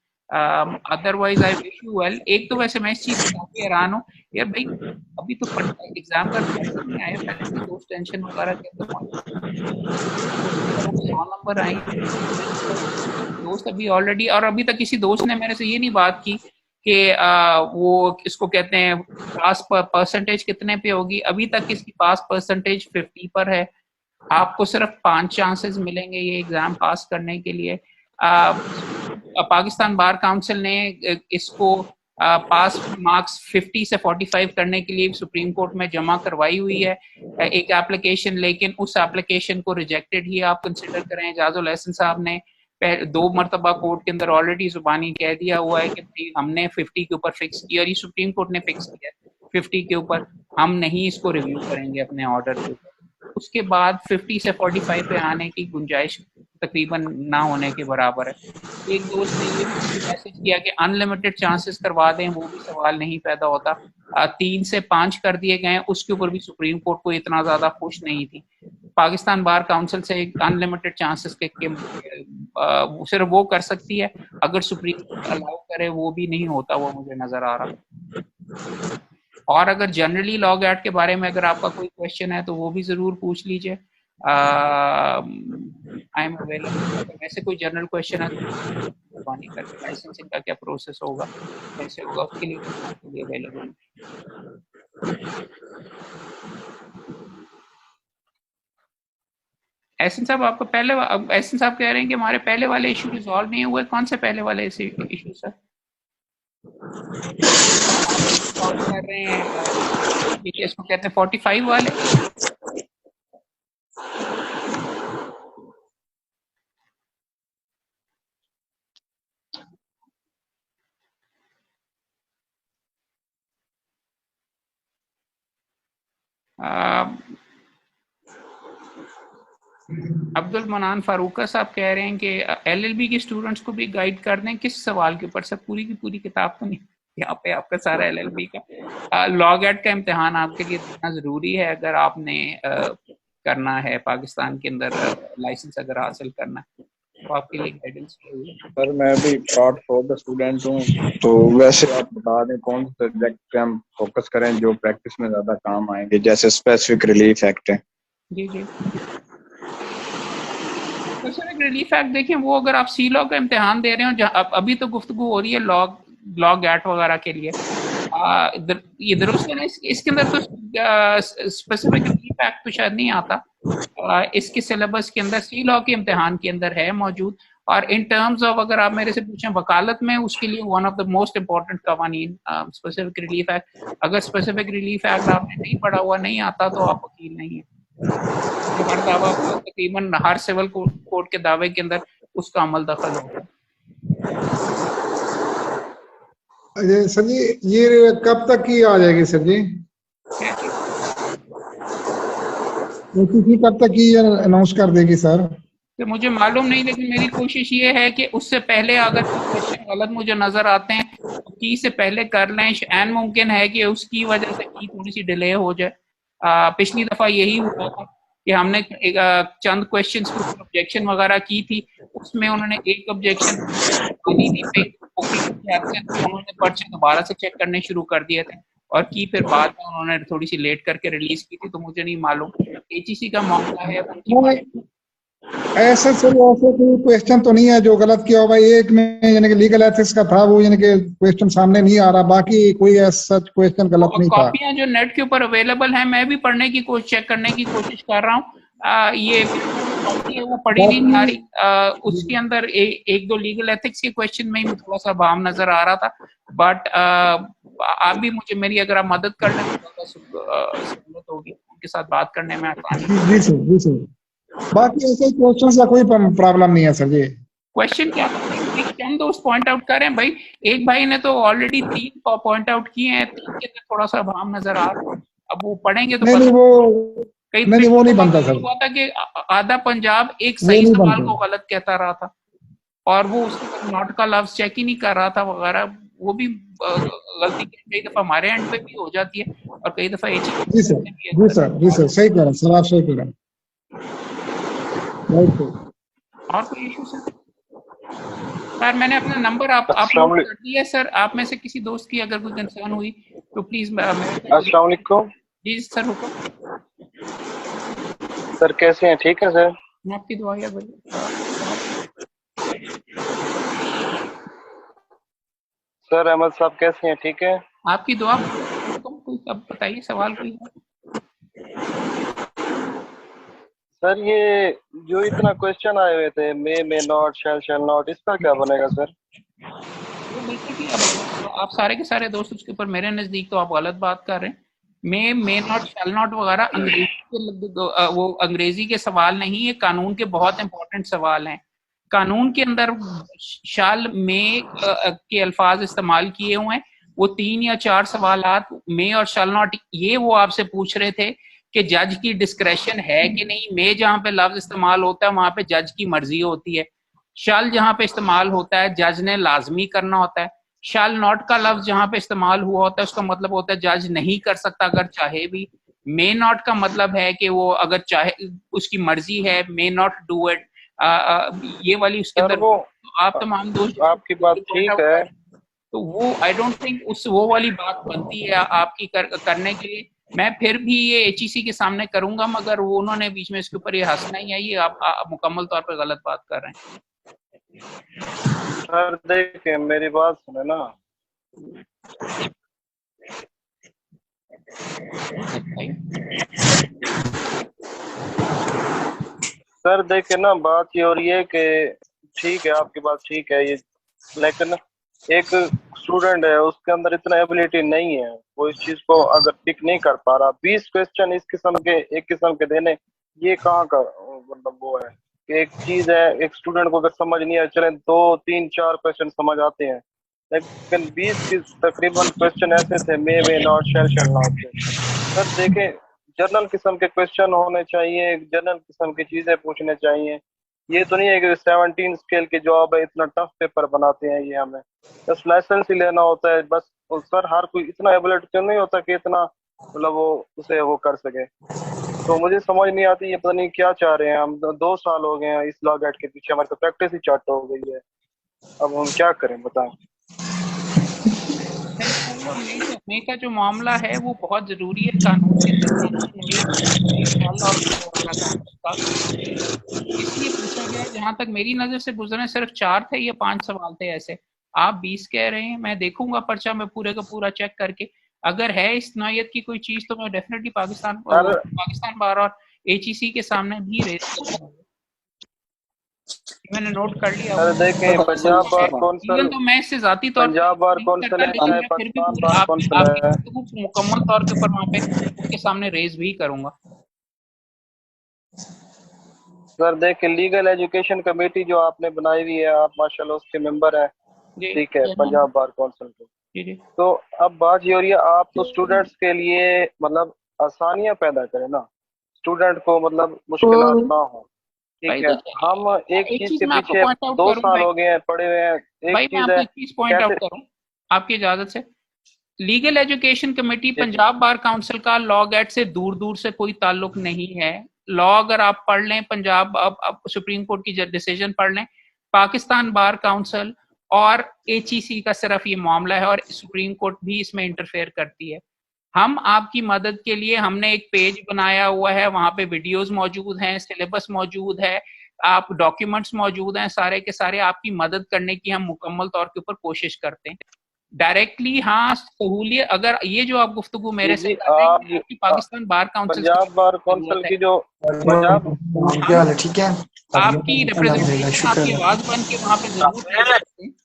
Otherwise I wish you well. एक तो वैसे मैं इस चीज से काफी हैरान हूँ यार भाई, अभी तो एग्जाम का नहीं आया, पहले से दोस्त टेंशन वगैरह के अंदर 100 नंबर आए दोस्त अभी ऑलरेडी, और अभी तक किसी दोस्त ने मेरे से ये नहीं बात की कि वो इसको कहते हैं पास परसेंटेज कितने पे होगी। अभी तक इसकी पास परसेंटेज 50 पर है। आपको सिर्फ 5 चांसेस मिलेंगे ये एग्जाम पास करने के लिए। पाकिस्तान बार काउंसिल ने इसको पास मार्क्स 50 से 45 करने के लिए सुप्रीम कोर्ट में जमा करवाई हुई है एक एप्लीकेशन, लेकिन उस एप्लीकेशन को रिजेक्टेड ही आप कंसिडर करें। एजाजुल एहसन साहब ने 2 मरतबा कोर्ट के अंदर ऑलरेडी जुबानी कह दिया हुआ है कि हमने 50 के ऊपर फिक्स किया, और ये सुप्रीम कोर्ट ने फिक्स किया 50 के ऊपर, हम नहीं इसको रिव्यू करेंगे अपने ऑर्डर के ऊपर। उसके बाद 50 से 45 पे आने की गुंजाइश तकरीबन ना होने के बराबर है। एक दोस्त ने ये मैसेज किया कि अनलिमिटेड चांसेस करवा दें, वो भी सवाल नहीं पैदा होता। 3 से 5 कर दिए गए, उसके ऊपर भी सुप्रीम कोर्ट को इतना ज्यादा खुश नहीं थी। पाकिस्तान बार काउंसिल से अनलिमिटेड चांसेस के सिर्फ वो कर सकती है, अगर सुप्रीम कोर्ट अलाउ करे वो भी नहीं होता वो मुझे नजर आ रहा। और अगर जनरली लॉग एड के बारे में अगर आपका कोई क्वेश्चन है तो वो भी जरूर पूछ लीजिए। I am available. वैसे कोई जनरल क्वेश्चन है तो करके लाइसेंसिंग का क्या प्रोसेस होगा, कैसे होगा, उसके लिए अवेलेबल। एहसन साहब आपको पहले एहसन साहब कह रहे हैं कि हमारे पहले वाले इशू रिजॉल्व नहीं हुए। कौन से पहले वाले इशू सर कर रहे हैं? इसको कहते हैं 45 वाले। अब्दुल मनान फारूका साहब कह रहे हैं कि एलएलबी के स्टूडेंट्स को भी गाइड कर दें किस सवाल के ऊपर। सब पूरी की पूरी किताब तो नहीं, यहाँ पे आपका सारा एलएलबी का लॉग एड का इम्तिहान आपके लिए देना जरूरी है अगर आपने करना है पाकिस्तान के अंदर लाइसेंस अगर हासिल करना है तो आपके लिए गाइडेंस चाहिए।
सर मैं भी पार्ट 4 का स्टूडेंट हूँ, तो वैसे आप बता दें कौन से सब्जेक्ट पे हम फोकस करें जो प्रैक्टिस में ज्यादा काम आएंगे, जैसे स्पेसिफिक रिलीफ एक्ट है।
जी जी, स्पेसिफिक रिलीफ एक्ट देखें, वो अगर आप सी लॉ का इम्तिहान दे रहे हो, अभी तो गुफ्तगू हो रही है लॉग एट वगैरह के लिए, ये दुरुस्त है ना, इसके अंदर तो स्पेसिफिक रिलीफ एक्ट तो शायद नहीं आता, इसके सिलेबस के अंदर सी लॉ के इम्तिहान के अंदर है मौजूद। और इन टर्म्स ऑफ अगर आप मेरे से पूछें वकालत में, उसके लिए one of the most important कवानीन स्पेसिफिक रिलीफ एक्ट। अगर स्पेसिफिक रिलीफ एक्ट आपने नहीं पढ़ा हुआ, नहीं आता, तो आप वकील नहीं है। हर दावा तकरीबन हर सिविल कोर्ट के दावे के अंदर उसका अमल दखल होगा।
सर जी ये कब तक की आ जाएगी सर जी? कब तक की अनाउंस कर देगी सर?
तो मुझे मालूम नहीं, लेकिन मेरी कोशिश ये है कि उससे पहले अगर क्वेश्चन गलत मुझे नजर आते हैं तो की से पहले कर लें। शायद मुमकिन है कि उसकी वजह से की थोड़ी सी डिले हो जाए। पिछली दफा यही हुआ था कि हमने चंद क्वेश्चंस पर ऑब्जेक्शन वगैरह की थी, उसमें उन्होंने एक ऑब्जेक्शन उन्होंने पर्चे दोबारा से चेक करने शुरू कर दिए थे और की फिर बाद में उन्होंने थोड़ी सी लेट करके रिलीज की थी, तो मुझे नहीं मालूम एचईसी का मामला है।
ऐसा सर ऐसे कोई क्वेश्चन तो नहीं है जो गलत किया हो भाई, एक में यानी कि लीगल एथिक्स का था वो, यानी कि क्वेश्चन सामने नहीं आ रहा, बाकी कोई ऐसा क्वेश्चन गलत नहीं था।
कॉपियां जो नेट के ऊपर अवेलेबल है, मैं भी पढ़ने की चेक करने की कोशिश कर रहा हूँ। ये वो पढ़ी नहीं आ रही, उसके अंदर एक दो लीगल एथिक्स के क्वेश्चन में ही थोड़ा सा भाव नजर आ रहा था, बट आप भी मुझे मेरी अगर आप मदद करने में सहूलत होगी, उनके साथ बात करने में आसानी।
जी सर, जी सर। बाकी ऐसे क्वेश्चन का कोई प्रॉब्लम नहीं है सर जी।
क्वेश्चन क्या चंद दोस्त पॉइंट आउट कर रहे हैं भाई, एक भाई ने तो ऑलरेडी 3 पॉइंट आउट किए हैं, 3 के अंदर थोड़ा सा भाव नजर आ रहा है, अब वो पढ़ेंगे तो
नहीं वो नहीं बनता सर।
हुआ था कि आधा पंजाब एक सही सवाल को गलत कहता रहा था और वो उसके नॉट का लफ्ज चेक ही नहीं कर रहा था वगैरह, वो भी गलती कई दफा हमारे एंड पे भी हो जाती है और कई दफा
जी सर, जी सर, जी सर, सही कह रहे हैं सर, आप सही कह रहे हैं।
और कोई इशू सर? मैंने अपना नंबर आप कर दिया सर, आप में से किसी दोस्त की अगर कोई कंसर्न हुई तो प्लीज।
अस्सलाम वालेकुम।
जी सर, हुक्म।
सर कैसे हैं? ठीक है सर,
आपकी दुआ है।
सर अहमद साहब कैसे हैं? ठीक है,
आपकी दुआ। कोई अब बताइए सवाल कोई है? सर
ये जो इतना क्वेश्चन आए हुए थे मे नॉट, शैल नॉट, इसका क्या बनेगा सर?
आप सारे के सारे दोस्त उसके ऊपर मेरे नजदीक तो आप गलत बात कर रहे हैं। मे नॉट, शैल नॉट वगैरह अंग्रेजी के वो अंग्रेजी के सवाल नहीं है, कानून के बहुत इंपॉर्टेंट सवाल हैं। कानून के अंदर शाल में के अल्फाज इस्तेमाल किए हुए हैं, वो 3 या 4 सवालात मे और शैल नॉट, ये वो आपसे पूछ रहे थे कि जज की डिस्क्रेशन है कि नहीं। मे जहां पे लफ्ज इस्तेमाल होता है वहां पे जज की मर्जी होती है, शल जहां पे इस्तेमाल होता है जज ने लाजमी करना होता है, शल नॉट का लफ्ज जहां पे इस्तेमाल हुआ होता है उसका मतलब होता है जज नहीं कर सकता अगर चाहे भी। मे नॉट का मतलब है कि वो अगर चाहे उसकी मर्जी है, मे नॉट डू इट, ये वाली उसके अंदर आप तमाम दोस्त
आपकी बात ठीक है,
तो वो आई डोंट थिंक उस वो वाली बात बनती है आपकी करने के लिए। मैं फिर भी ये एचईसी के सामने करूंगा, मगर वो उन्होंने बीच में इसके ऊपर ये हंसना ही है, ये आप मुकम्मल तौर पर गलत बात कर रहे हैं।
सर देखिए मेरी बात सुने ना, सर देखिए ना, बात ये हो रही है कि ठीक है आपकी बात ठीक है ये, लेकिन एक स्टूडेंट है उसके अंदर इतना एबिलिटी नहीं है, वो इस चीज को अगर टिक नहीं कर पा रहा, 20 क्वेश्चन इस किस्म के एक किस्म के देने, ये कहाँ का मतलब वो है कि एक चीज है एक स्टूडेंट को अगर समझ नहीं आए, चले 2, 3, 4 क्वेश्चन समझ आते हैं, लेकिन 20 तकरीबन क्वेश्चन ऐसे थे मे नॉट, शैल नॉट के। सर देखें जनरल किस्म के क्वेश्चन होने चाहिए, जनरल किस्म की चीजें पूछने चाहिए। ये तो नहीं है कि 17 स्केल की जॉब है, इतना टफ पेपर बनाते हैं ये हमें, बस लाइसेंस ही लेना होता है बस। और सर हर कोई इतना एबिलिटी तो नहीं होता कि इतना मतलब वो उसे वो कर सके। तो मुझे समझ नहीं आती, ये पता नहीं क्या चाह रहे हैं। हम 2 साल हो गए हैं इस लॉ गेट के पीछे, हमारी तो प्रैक्टिस ही चाट हो गई है, अब हम क्या करें बताएं।
मे का जो मामला है वो बहुत जरूरी है कानून के अंदर, कानून नॉलेज और का इसलिए पूछा गया है। जहां तक मेरी नजर से गुजरे सिर्फ 4 थे या 5 सवाल थे ऐसे, आप 20 कह रहे हैं। मैं देखूंगा पर्चा में पूरे का पूरा चेक करके, अगर है इस नौयत की कोई चीज तो मैं डेफिनेटली पाकिस्तान बार और एचईसी के सामने भी रेज करूंगा। मैंने नोट कर लिया।
अरे देखें, पंजाब बार कौंसिल,
तो मैं इससे जाती तौर
पंजाब बार कौंसिल है, चाहे पाकिस्तान बार कौंसिल है,
मुकम्मल तौर के ऊपर वहाँ पे उनके सामने रेज भी करूंगा।
सर देखें, लीगल एजुकेशन कमेटी जो आपने बनाई हुई है, आप माशाल्लाह उसके मेंबर हैं, ठीक है, पंजाब बार कौंसिल के। तो अब बात ये हो रही है, आप तो स्टूडेंट्स के लिए मतलब आसानियां पैदा करें ना, स्टूडेंट को मतलब मुश्किलात ना हो, ठीक है। हम एक चीज के पीछे 2 साल हो गए हैं पढ़े हुए हैं। एक चीज है,
पॉइंट आउट करूं आपकी इजाजत से, legal education committee Punjab bar council का लॉ गेट से दूर दूर से कोई ताल्लुक नहीं है। लॉ अगर आप पढ़ लें, पंजाब अब सुप्रीम कोर्ट की डिसीजन पढ़ लें, पाकिस्तान बार काउंसिल और एचईसी का सिर्फ ये मामला है और सुप्रीम कोर्ट भी इसमें इंटरफेयर करती है। हम आपकी मदद के लिए हमने एक पेज बनाया हुआ है, वहां पे वीडियोस मौजूद हैं, सिलेबस मौजूद है, आप डॉक्यूमेंट्स मौजूद हैं, सारे के सारे आपकी मदद करने की हम मुकम्मल तौर के ऊपर कोशिश करते हैं। डायरेक्टली हाँ सहूलियत, अगर ये जो आप गुफ्तगू मेरे से कर रहे हैं कि Pakistan bar council,
Punjab bar council की जो पंजाब,
क्या हाल है, ठीक है,
आपकी रिप्रेजेंटेशन आपकी आवाज बन के वहां पे जरूर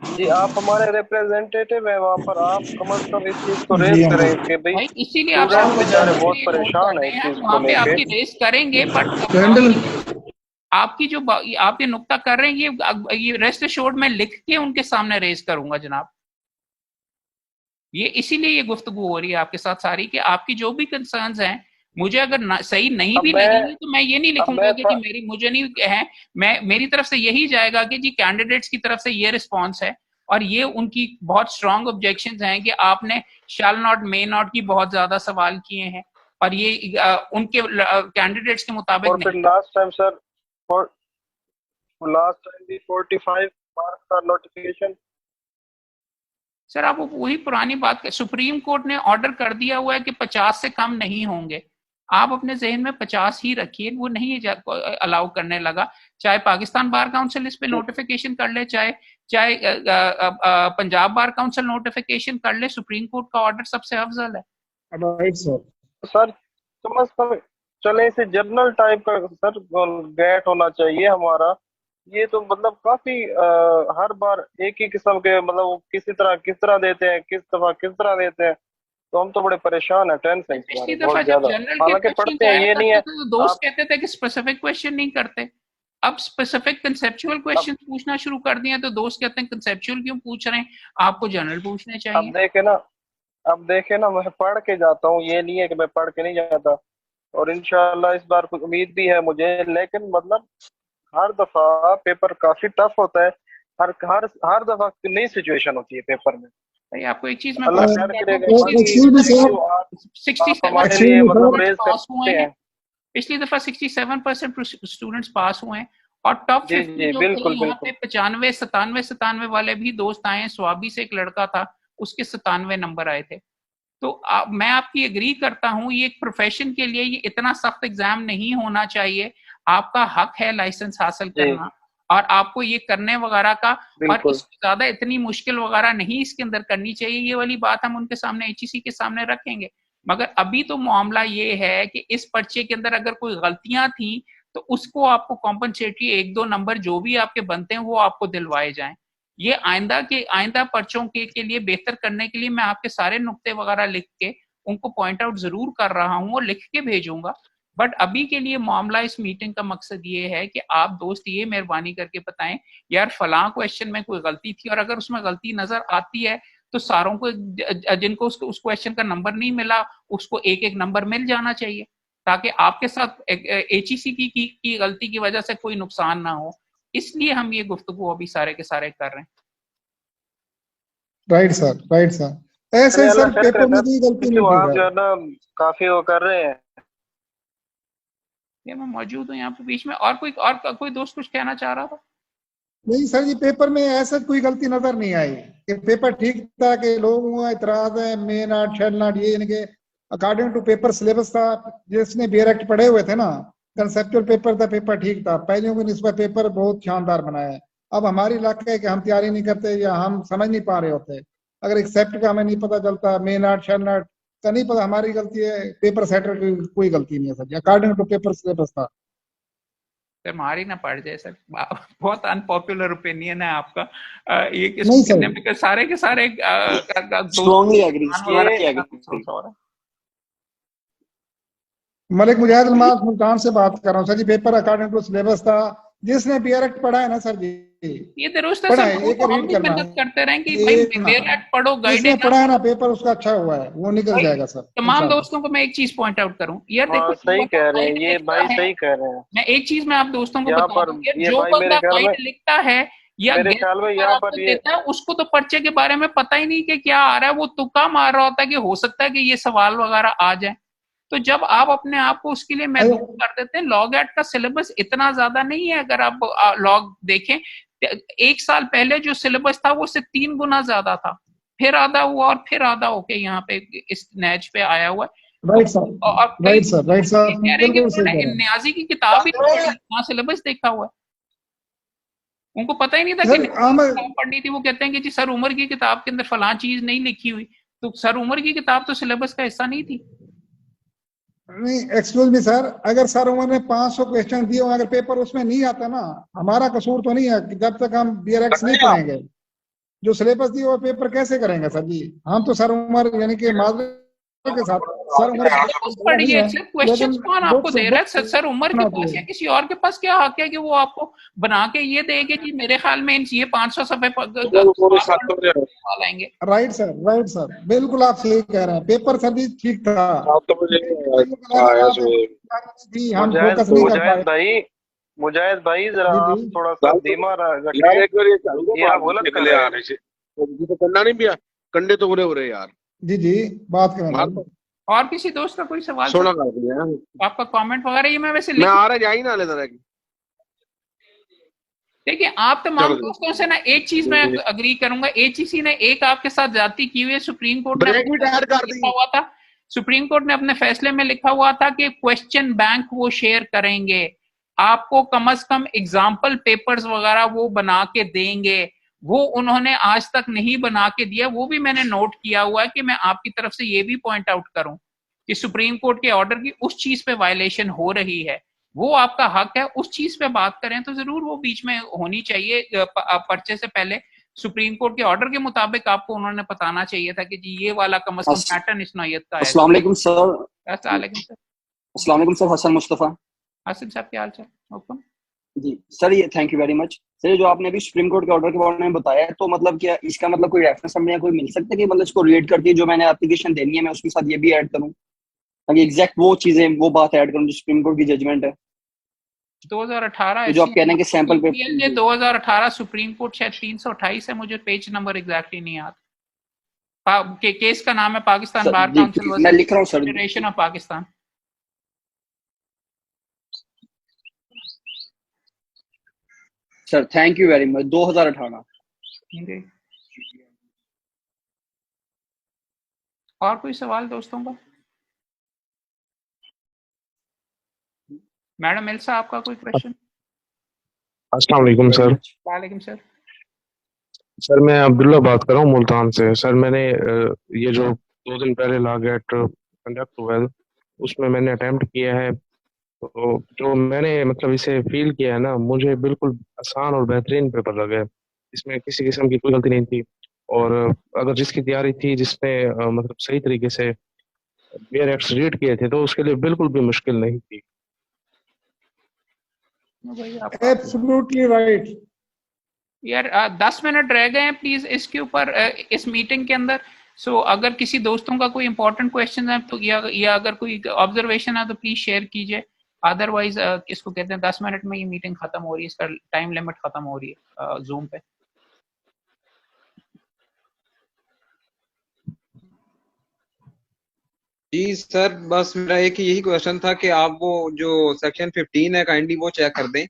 जी, आप हमारे रिप्रेजेंटेटिव है वहाँ पर, आप कम से कम इस चीज को रेज करें कि भाई
इसीलिए आप
बेचारे बहुत परेशान है इस चीज को लेके।
आपकी रेज करेंगे, बट आपकी जो आप ये नुक्ता कर रहे हैं ये रेस्ट एश्योर्ड में लिख के उनके सामने रेज करूंगा जनाब। ये इसीलिए ये गुफ्तगू हो रही है आपके साथ सारी, कि आपकी जो भी कंसर्न्स हैं, मुझे अगर सही नहीं भी लगेगी तो मैं ये नहीं लिखूंगा कि मेरी मुझे नहीं है, मेरी तरफ से यही जाएगा कि जी कैंडिडेट्स की तरफ से ये रिस्पॉन्स है और ये उनकी बहुत स्ट्रॉन्ग ऑब्जेक्शंस हैं कि आपने शैल नॉट मे नॉट की बहुत ज्यादा सवाल किए हैं और ये उनके कैंडिडेट्स के मुताबिक
last time sir, last time भी 45 मार्क्स का नोटिफिकेशन।
सर आप वही पुरानी बात, सुप्रीम कोर्ट ने ऑर्डर कर दिया हुआ है कि 50 से कम नहीं होंगे। आप अपने जहन में 50 ही रखिए, वो नहीं अलाउ करने लगा। चाहे पाकिस्तान बार काउंसिल इस पे नोटिफिकेशन कर ले, चाहे पंजाब बार काउंसिल नोटिफिकेशन कर ले, सुप्रीम कोर्ट का ऑर्डर सबसे अफजल है।
सर कम से कम चले इसे जर्नल टाइप का सर गेट होना चाहिए हमारा। ये तो मतलब काफी हर बार एक ही किस्म के मतलब किस तरह देते हैं, किस तरह देते हैं, तो हम तो बड़े परेशान है, टेंशन
पिछली दफा जब जनरल
हालांकि पढ़ते हैं, ये नहीं है
तो दोस्त कहते थे कि स्पेसिफिक क्वेश्चन नहीं करते, अब स्पेसिफिक कंसेप्चुअल क्वेश्चन पूछना शुरू कर दिए तो दोस्त कहते हैं कंसेप्चुअल क्यों पूछ रहे हैं, आपको जनरल पूछने चाहिए।
अब देखे ना मैं पढ़ के जाता हूँ, ये नहीं है कि मैं पढ़ के नहीं जाता, और इंशाल्लाह इस बार कुछ उम्मीद भी है मुझे, लेकिन मतलब हर दफा पेपर काफी टफ होता है, हर दफा नई सिचुएशन होती है पेपर में।
भाई आपको एक चीज पिछली दफा 67% स्टूडेंट्स पास हुए हैं और टॉप 50 95 वाले भी दोस्त आए हैं। स्वाबी से एक लड़का था, उसके 97 नंबर आए थे। तो मैं आपकी एग्री करता हूँ, ये एक प्रोफेशन के लिए ये इतना सख्त एग्जाम नहीं होना चाहिए। आपका हक है लाइसेंस हासिल करना और आपको ये करने वगैरह का, और इससे ज्यादा इतनी मुश्किल वगैरह नहीं इसके अंदर करनी चाहिए। ये वाली बात हम उनके सामने एचईसी के सामने रखेंगे, मगर अभी तो मामला ये है कि इस पर्चे के अंदर अगर कोई गलतियां थी तो उसको आपको कॉम्पनसेटरी 1-2 नंबर जो भी आपके बनते हैं वो आपको दिलवाए जाएं। ये आइंदा पर्चों के लिए बेहतर करने के लिए मैं आपके सारे नुक्ते वगैरह लिख के उनको पॉइंट आउट जरूर कर रहा हूँ और लिख के भेजूंगा। बट अभी के लिए मामला, इस मीटिंग का मकसद ये है कि आप दोस्त ये मेहरबानी करके बताएं यार फलां क्वेश्चन में कोई गलती थी, और अगर उसमें गलती नजर आती है तो सारों को जिनको उस क्वेश्चन का नंबर नहीं मिला उसको एक एक नंबर मिल जाना चाहिए, ताकि आपके साथ HEC की गलती की वजह से कोई नुकसान ना हो। इसलिए हम ये गुफ्तगू अभी सारे के सारे कर रहे हैं।
Right sir, right sir. ऐसे सर पेपर में भी गलती नहीं
आप जो है ना काफी वो कर रहे हैं।
ये मैं मौजूद हूँ यहाँ पे बीच में, और कोई दोस्त कुछ कहना चाह रहा था?
नहीं सर जी, पेपर में ऐसा कोई गलती नजर नहीं आई कि पेपर ठीक था, कि लोगों का इतराज है मेन आर्ट शेल आर्ट ये इनके अकॉर्डिंग टू पेपर सिलेबस था। जिसने BR एक्ट पढ़े हुए थे ना, कंसेप्चुअल पेपर था, पेपर ठीक था, पहले की निस्बत पेपर बहुत शानदार बनाया है। अब हमारी लक है कि हम तैयारी नहीं करते या हम समझ नहीं पा रहे होते। अगर एक्सेप्ट का हमें नहीं पता चलता, मेन आर्ट शेल आर्ट का नहीं पता, हमारी गलती है। पेपर सेटर की कोई गलती नहीं है सर जी, अकॉर्डिंग टू पेपर सिलेबस था।
सर मारी ना पड़ जाए सर, बहुत अनपॉपुलर ओपिनियन है आपका। ये
नहीं सर,
सारे के सारे
स्ट्रांगली एग्री।
मलिक मुजाहिद अल्मास मुल्तान से बात कर रहा हूँ सर जी। पेपर अकॉर्डिंग टू सिलेबस था। जिसने BR एक्ट पढ़ा है ना सर जी,
ये दुरुस्त है सर, हम भी मेहनत करते रहें कि भाई BR एक्ट पढ़ो, गाइडेंस
पढ़ा है ना, पेपर उसका अच्छा हुआ है, वो निकल जाएगा सर।
तमाम दोस्तों को मैं एक चीज पॉइंट आउट करूं, यार देखो
सही कह रहे हैं ये भाई, सही कह रहे हैं।
मैं एक चीज मैं आप दोस्तों को बता दूं, जो बंदा गाइड लिखता है या
मेरे ख्याल में यहाँ पर ये
देता है, उसको तो पर्चे के बारे में पता ही नहीं कि क्या आ रहा है, वो तुक्का मार रहा होता है कि हो सकता है कि ये सवाल वगैरह आ जाए। तो जब आप अपने आप को उसके लिए महसूस कर देते हैं, लॉग एट का सिलेबस इतना ज्यादा नहीं है। अगर आप लॉग देखें, 1 साल पहले जो सिलेबस था वो उससे 3 गुना ज्यादा था, फिर आधा हुआ और फिर आधा होके यहाँ पे इस नैच पे आया हुआ है।
Right sir, right sir, right sir, बिल्कुल सही कह रहे हैं।
न्याजी की किताब ही वहाँ सिलेबस देखा हुआ है, उनको पता ही नहीं था कि किताब पढ़नी थी। वो कहते हैं कि जी सर उमर की किताब के अंदर फलां चीज नहीं लिखी हुई, तो सर उमर की किताब तो सिलेबस का हिस्सा नहीं थी।
नहीं एक्सक्यूज मी सर, अगर सर उमर ने 500 क्वेश्चन दिए, अगर पेपर उसमें नहीं आता ना, हमारा कसूर तो नहीं है कि जब तक हम BR एक्ट नहीं पढ़ेंगे, जो सिलेबस दिए वो पेपर कैसे करेंगे सर जी? हम तो सर उमर यानी कि माजरे के साथ सर उमर
पढ़िए, क्वेश्चन कौन आपको दे रहा है? सर उमर के पास या किसी और के पास क्या हक है कि वो आपको बना के ये देगी जी मेरे ख्याल में ये 500 सफे आएंगे।
राइट सर, राइट सर, बिल्कुल आप सही कह रहे हैं। पेपर सर जी ठीक था, हम फोकस नहीं कर पाए।
मुजाहिद भाई जरा आप थोड़ा सा धीमा रखिए, ये आप गलत कर रहे हैं।
तो करना नहीं पिया कंडे तो हो रहे यार।
जी बात करें।
और किसी दोस्त का कोई सवाल, आपका कमेंट वगैरह? ये मैं वैसे
मैं आ रहा जाई ना ले तरह की।
देखिए आप तमाम दोस्तों से ना एक चीज मैं अग्री करूंगा, HEC ने एक आपके साथ ज्यादती की हुई है। सुप्रीम कोर्ट ने लिखा हुआ था, सुप्रीम कोर्ट ने अपने फैसले में लिखा हुआ था कि क्वेश्चन बैंक वो शेयर करेंगे, आपको कम से कम एग्जाम्पल पेपर्स वगैरह वो बना के देंगे। वो उन्होंने आज तक नहीं बना के दिया, वो भी मैंने नोट किया हुआ है कि मैं आपकी तरफ से ये भी पॉइंट आउट करूं कि सुप्रीम कोर्ट के ऑर्डर की उस चीज पे वायलेशन हो रही है। वो आपका हक है, उस चीज पे बात करें तो जरूर वो बीच में होनी चाहिए। पर्चे से पहले सुप्रीम कोर्ट के ऑर्डर के मुताबिक आपको उन्होंने बताना चाहिए था कि जी ये वाला कम से कम पैटर्न इस नौयत का है।
अस्सलाम वालेकुम सर।
अस्सलाम
वालेकुम सर, हसन मुस्तफा।
हसन साहब क्या हाल चाल? हुक्म
जी सर, ये thank you very much sir. ये जो आपने अभी सुप्रीम कोर्ट के ऑर्डर के बारे में बताया है, तो मतलब क्या इसका मतलब कोई रेफरेंस हमें कोई मिल सकता है कि मतलब इसको रिलेट करती है जो मैंने एप्लीकेशन देनी है, मैं उसके साथ ये भी ऐड करूं ताकि एग्जैक्ट वो चीजें वो बात ऐड करूं जो सुप्रीम कोर्ट की जजमेंट है
2018
जो आप कह रहे हैं कि सैंपल पेपर
2018 सुप्रीम कोर्ट शायद 328 है, मुझे पेज नंबर एग्जैक्टली नहीं आता। केस का नाम है पाकिस्तान बार काउंसिल,
मैं लिख रहा हूँ sir,
federation of Pakistan.
Sir thank you very much. 2018।
और कोई सवाल दोस्तों का? मैडम एल्सा आपका कोई क्वेश्चन?
अस्सलाम वालेकुम सर।
वालेकुम सर।
सर मैं अब्दुल्ला बात कर रहा हूँ मुल्तान से। सर मैंने ये जो 2 दिन पहले लॉ गेट कंडक्ट हुआ है उसमें मैंने अटेम्प्ट किया है, तो जो मैंने मतलब इसे फील किया है ना, मुझे बिल्कुल आसान और बेहतरीन पेपर लगे। इसमें किसी किस्म की कोई गलती नहीं थी, और अगर जिसकी तैयारी थी, जिसने मतलब सही तरीके से BR एक्ट्स रीड किए थे, तो उसके लिए बिल्कुल भी मुश्किल नहीं थी।
Absolutely right.
यार 10 मिनट रह गए हैं प्लीज इसके ऊपर, इस मीटिंग के अंदर। सो अगर किसी दोस्तों का कोई इंपॉर्टेंट क्वेश्चन है तो या अगर कोई ऑब्जर्वेशन है तो प्लीज शेयर कीजिए, अदरवाइज किसको कहते हैं 10 मिनट में ये मीटिंग खत्म हो रही है, इसका टाइम लिमिट खत्म हो रही है जूम पे।
जी सर, बस मेरा एक यही क्वेश्चन था कि आप वो जो सेक्शन 15 है काइंडली वो चेक कर दें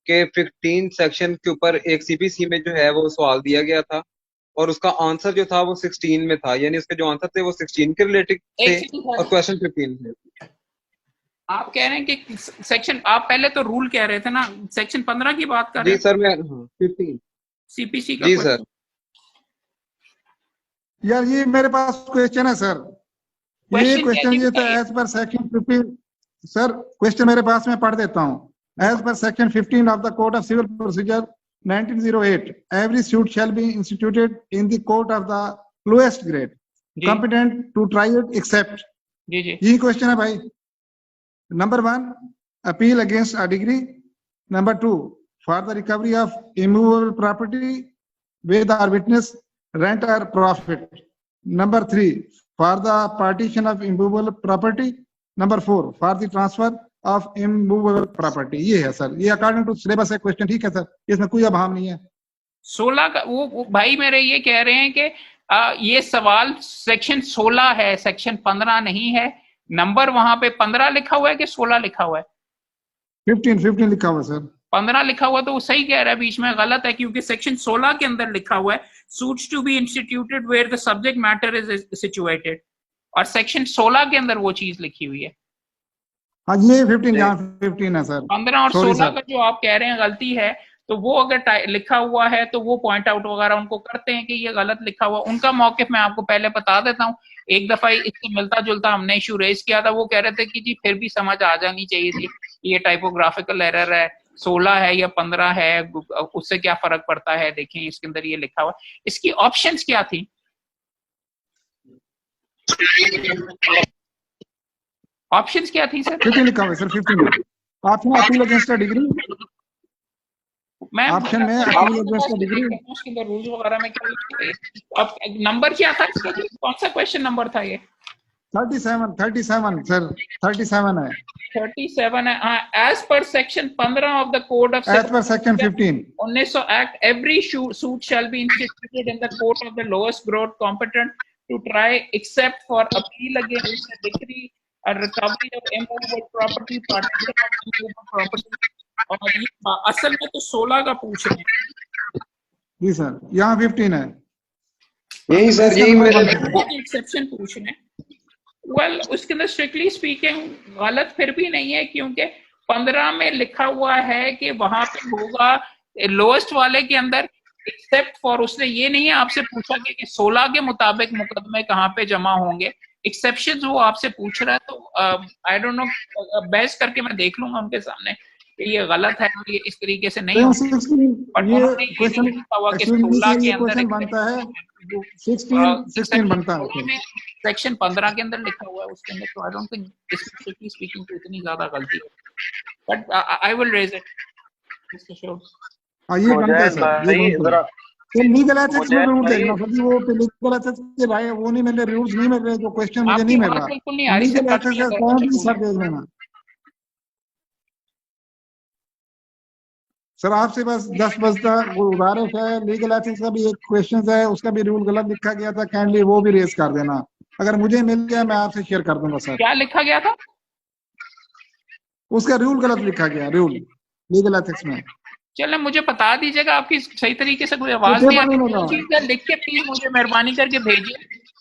कि 15 सेक्शन के ऊपर एक सीपीसी में जो है वो सवाल दिया गया था और उसका आंसर जो था वो 16 में था, यानी उसके जो आंसर थे वो 16 के रिलेटेड थे और क्वेश्चन 15 थे।
आप कह रहे हैं कि सेक्शन, आप पहले तो रूल कह रहे थे ना, सेक्शन 15 की बात कर रहे
हैं? जी सर, मैं 15
सीपीसी का।
जी सर।
यार ये मेरे पास क्वेश्चन है सर, ये क्वेश्चन ये था as per section 15। Sir question मेरे पास, मैं पढ़ देता हूँ। As per section 15 of the code of civil procedure 1908, every suit shall be instituted in the court of the lowest grade, competent to try it except।
जी
यही question है भाई। Number 1, appeal against a degree। Number 2, for the recovery of immovable property with or witness rent or profit। Number 3, for the partition of immovable property। Number 4, for the transfer of immovable property. ये है sir, ये according to syllabus है question, ठीक है sir, इसमें कोई अभाव नहीं है।
16 का वो भाई मेरे ये कह रहे हैं कि ये सवाल सेक्शन 16 है, सेक्शन 15 नहीं है। नंबर वहां पे 15 लिखा हुआ है कि 16 लिखा हुआ है?
15 लिखा हुआ है सर।
15 लिखा हुआ तो वो सही कह रहा है, बीच में गलत है, क्योंकि सेक्शन 16 के अंदर लिखा हुआ है suits to be instituted where the subject matter is situated, और सेक्शन 16 के अंदर वो चीज लिखी हुई है।
हाँ ये 15 यहाँ 15 है सर।
15 और 16 का जो आप कह रहे हैं गलती है, तो वो अगर लिखा हुआ है तो वो पॉइंट आउट वगैरह उनको करते हैं कि ये गलत लिखा हुआ। उनका मौकिफ मैं आपको पहले बता देता हूँ। एक दफा इससे मिलता जुलता हमने इशू रेज किया था, वो कह रहे थे कि जी फिर भी समझ आ जानी चाहिए थी, ये टाइपोग्राफिकल एरर है, 16 है या 15 है, उससे क्या फर्क पड़ता है, देखें इसके अंदर ये लिखा हुआ। इसकी ऑप्शंस क्या थी? ऑप्शंस क्या थी सर?
15 लिखा हुआ है sir. 15 option appeal against a degree,
मैं
ऑप्शन में अपील अगेंस्ट अ डिग्री,
उसके अंदर रूल्स वगैरह में क्या। अब नंबर क्या था इसका, कौन सा क्वेश्चन नंबर था ये?
37 सर, 37 है।
37 है हाँ। As per section 15 of the code of,
as per section 15
1900 act, every suit shall be instituted in the court of the lowest grade competent to try except for appeal against the degree और recovery of immovable property, partition of immovable property. और ये असल में तो 16 का पूछ रहे हैं।
जी सर, यहाँ 15 है।
यही सर, यही मेरे
एक्सेप्शन पूछ रहे हैं। वेल उसके अंदर स्ट्रिक्टली स्पीकिंग गलत फिर भी नहीं है, क्योंकि 15 में लिखा हुआ है कि वहां पे होगा लोएस्ट वाले के अंदर एक्सेप्ट फॉर, उसने ये नहीं है आपसे पूछा कि 16 के मुताबिक मुकदमे कहाँ पे जमा होंगे। एक्सेप्शन वो आपसे पूछ रहा है, तो आई डोंट नो, बहस करके मैं देख लूंगा उनके सामने कि ये गलत है और ये इस तरीके से नहीं होगा।
ये क्वेश्चन बनता है 16 बनता है
सेक्शन 15 के अंदर लिखा हुआ है उसके अंदर, तो I don't think specifically speaking तो इतनी ज्यादा गलती है, but I will raise it mister शो।
हां ये बनता है सर, ये जरा लीगल एथिक्स में रूल देखना सर, वो लीगल एथिक्स के भाई वो नहीं मिल रहे, रूल्स नहीं मिल रहे, जो क्वेश्चन मुझे नहीं मिल रहा, लीगल एथिक्स का कौन सी सर देख लेना सर। आपसे बस 10 बजता गुजारिश है, लीगल एथिक्स का भी एक क्वेश्चन है, उसका भी रूल गलत लिखा गया था, काइंडली वो भी रेज कर देना, अगर मुझे मिल गया मैं आपसे शेयर कर दूंगा सर।
क्या लिखा गया था?
उसका रूल गलत लिखा गया, रूल लीगल एथिक्स में।
चलो मुझे बता दीजिएगा, आपकी सही तरीके से कोई आवाज नहीं आ रही, लिख के प्लीज मुझे मेहरबानी करके भेजिए,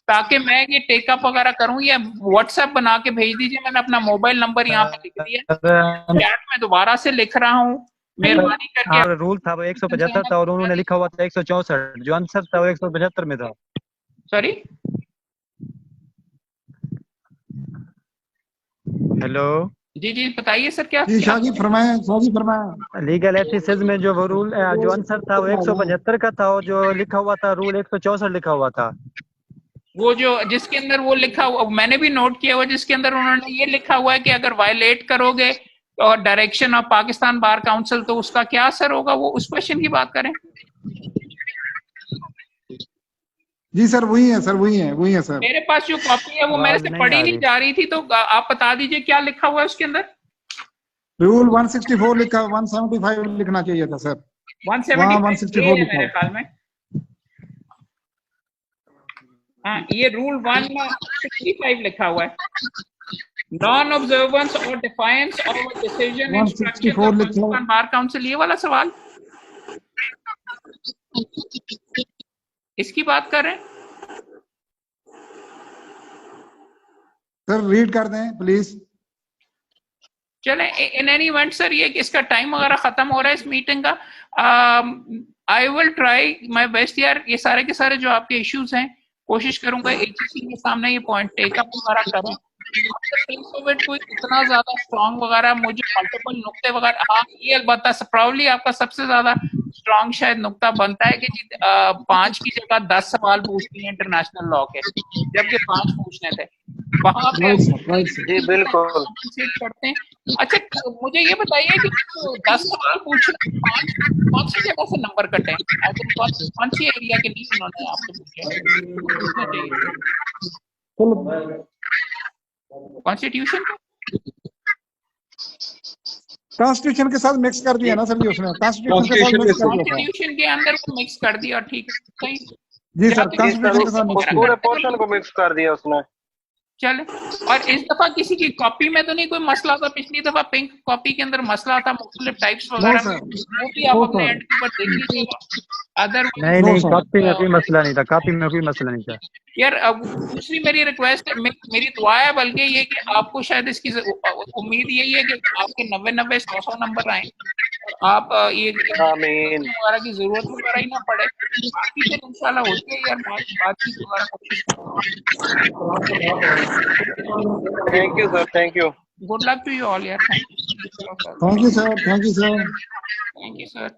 ताकि मैं ये टेकअप वगैरह करूं, या व्हाट्सएप बना के भेज दीजिए। मैंने अपना मोबाइल नंबर यहाँ पे लिख दिया, चैट में दोबारा से लिख रहा हूँ, मेहरबानी करके।
रूल था वो 175 था और उन्होंने लिखा हुआ था 164, जो आंसर था वो 175 में था।
सॉरी,
हेलो
जी जी बताइए सर, क्या
शाजी फरमाया
लीगल एथिक्स में जो वो रूल जो आंसर था वो 175 का था, और जो लिखा हुआ था रूल 164 लिखा हुआ था।
वो जो जिसके अंदर वो लिखा हुआ, मैंने भी नोट किया हुआ, जिसके अंदर उन्होंने ये लिखा हुआ है कि अगर वायलेट करोगे और direction of Pakistan bar council तो उसका क्या असर होगा, वो उस क्वेश्चन की बात करें।
जी सर वही है सर, वही है सर।
मेरे पास जो कॉपी है वो मेरे से पढ़ी नहीं जा रही थी, तो आप बता दीजिए क्या लिखा हुआ है उसके अंदर।
रूल 164 लिखा, 175 लिखना चाहिए था सर। 164 लिखा
मेरे ख्याल में। हाँ, ये रूल 165 लिखा हुआ है, नॉन ऑब्जर्वेंस और defiance of decision instruction bar council, ये वाला सवाल इसकी बात कर रहे हैं
सर। रीड कर दें प्लीज।
चले, इन एनी इवेंट सर, ये इसका टाइम वगैरह खत्म हो रहा है इस मीटिंग का। I will try my best यार, ये सारे के सारे जो आपके इश्यूज हैं कोशिश करूंगा एचसी के सामने ये पॉइंट टेकअप वगैरह करें। कोई इतना ज्यादा स्ट्रॉन्ग वगैरह मुझे मल्टीपल नुक्ते वगैरह, हाँ ये बता, प्रॉब्ली आपका सबसे ज्यादा स्ट्रॉन्ग शायद नुक्ता बनता है कि 5 की जगह 10 सवाल पूछती है इंटरनेशनल लॉ के, जबकि 5 पूछने थे, वहां पे
जी बिल्कुल
करते हैं। अच्छा मुझे ये बताइए कि 10 सवाल पूछने 5 कौन सी जगह से नंबर कटे, कौन सी एरिया के लिए उन्होंने आपसे पूछे, कॉन्स्टिट्यूशन
कॉन्स्टिट्यूशन के साथ मिक्स कर दिया ना सर जी उसने,
कॉन्स्टिट्यूशन के अंदर मिक्स कर दिया, ठीक है
जी सर, कॉन्स्टिट्यूशन के साथ
पूरे पोर्शन को मिक्स कर दिया उसने।
चले, और इस दफा किसी की कॉपी में तो नहीं कोई मसला था, पिछली दफा पिंक कॉपी के अंदर मसला था मुख्तलिफ टाइप्स वगैरह, वो भी आप अपने एंड पर देख लीजिएगा। अदर
नहीं कॉपी में कोई मसला नहीं था, कॉपी में कोई मसला नहीं था
यार। दूसरी मेरी रिक्वेस्ट है, मेरी दुआ है बल्कि ये कि आपको शायद इसकी उम्मीद यही है कि आपके 90 100 नंबर आए, आप ये वगैरह की जरूरत वगैरह ही ना पड़े, बाकी फिर इंशाल्लाह होती है यार बातचीत वगैरह कोशिश।
Thank you sir, thank you,
good luck to you all यार,
thank you sir, thank you sir,
thank you sir.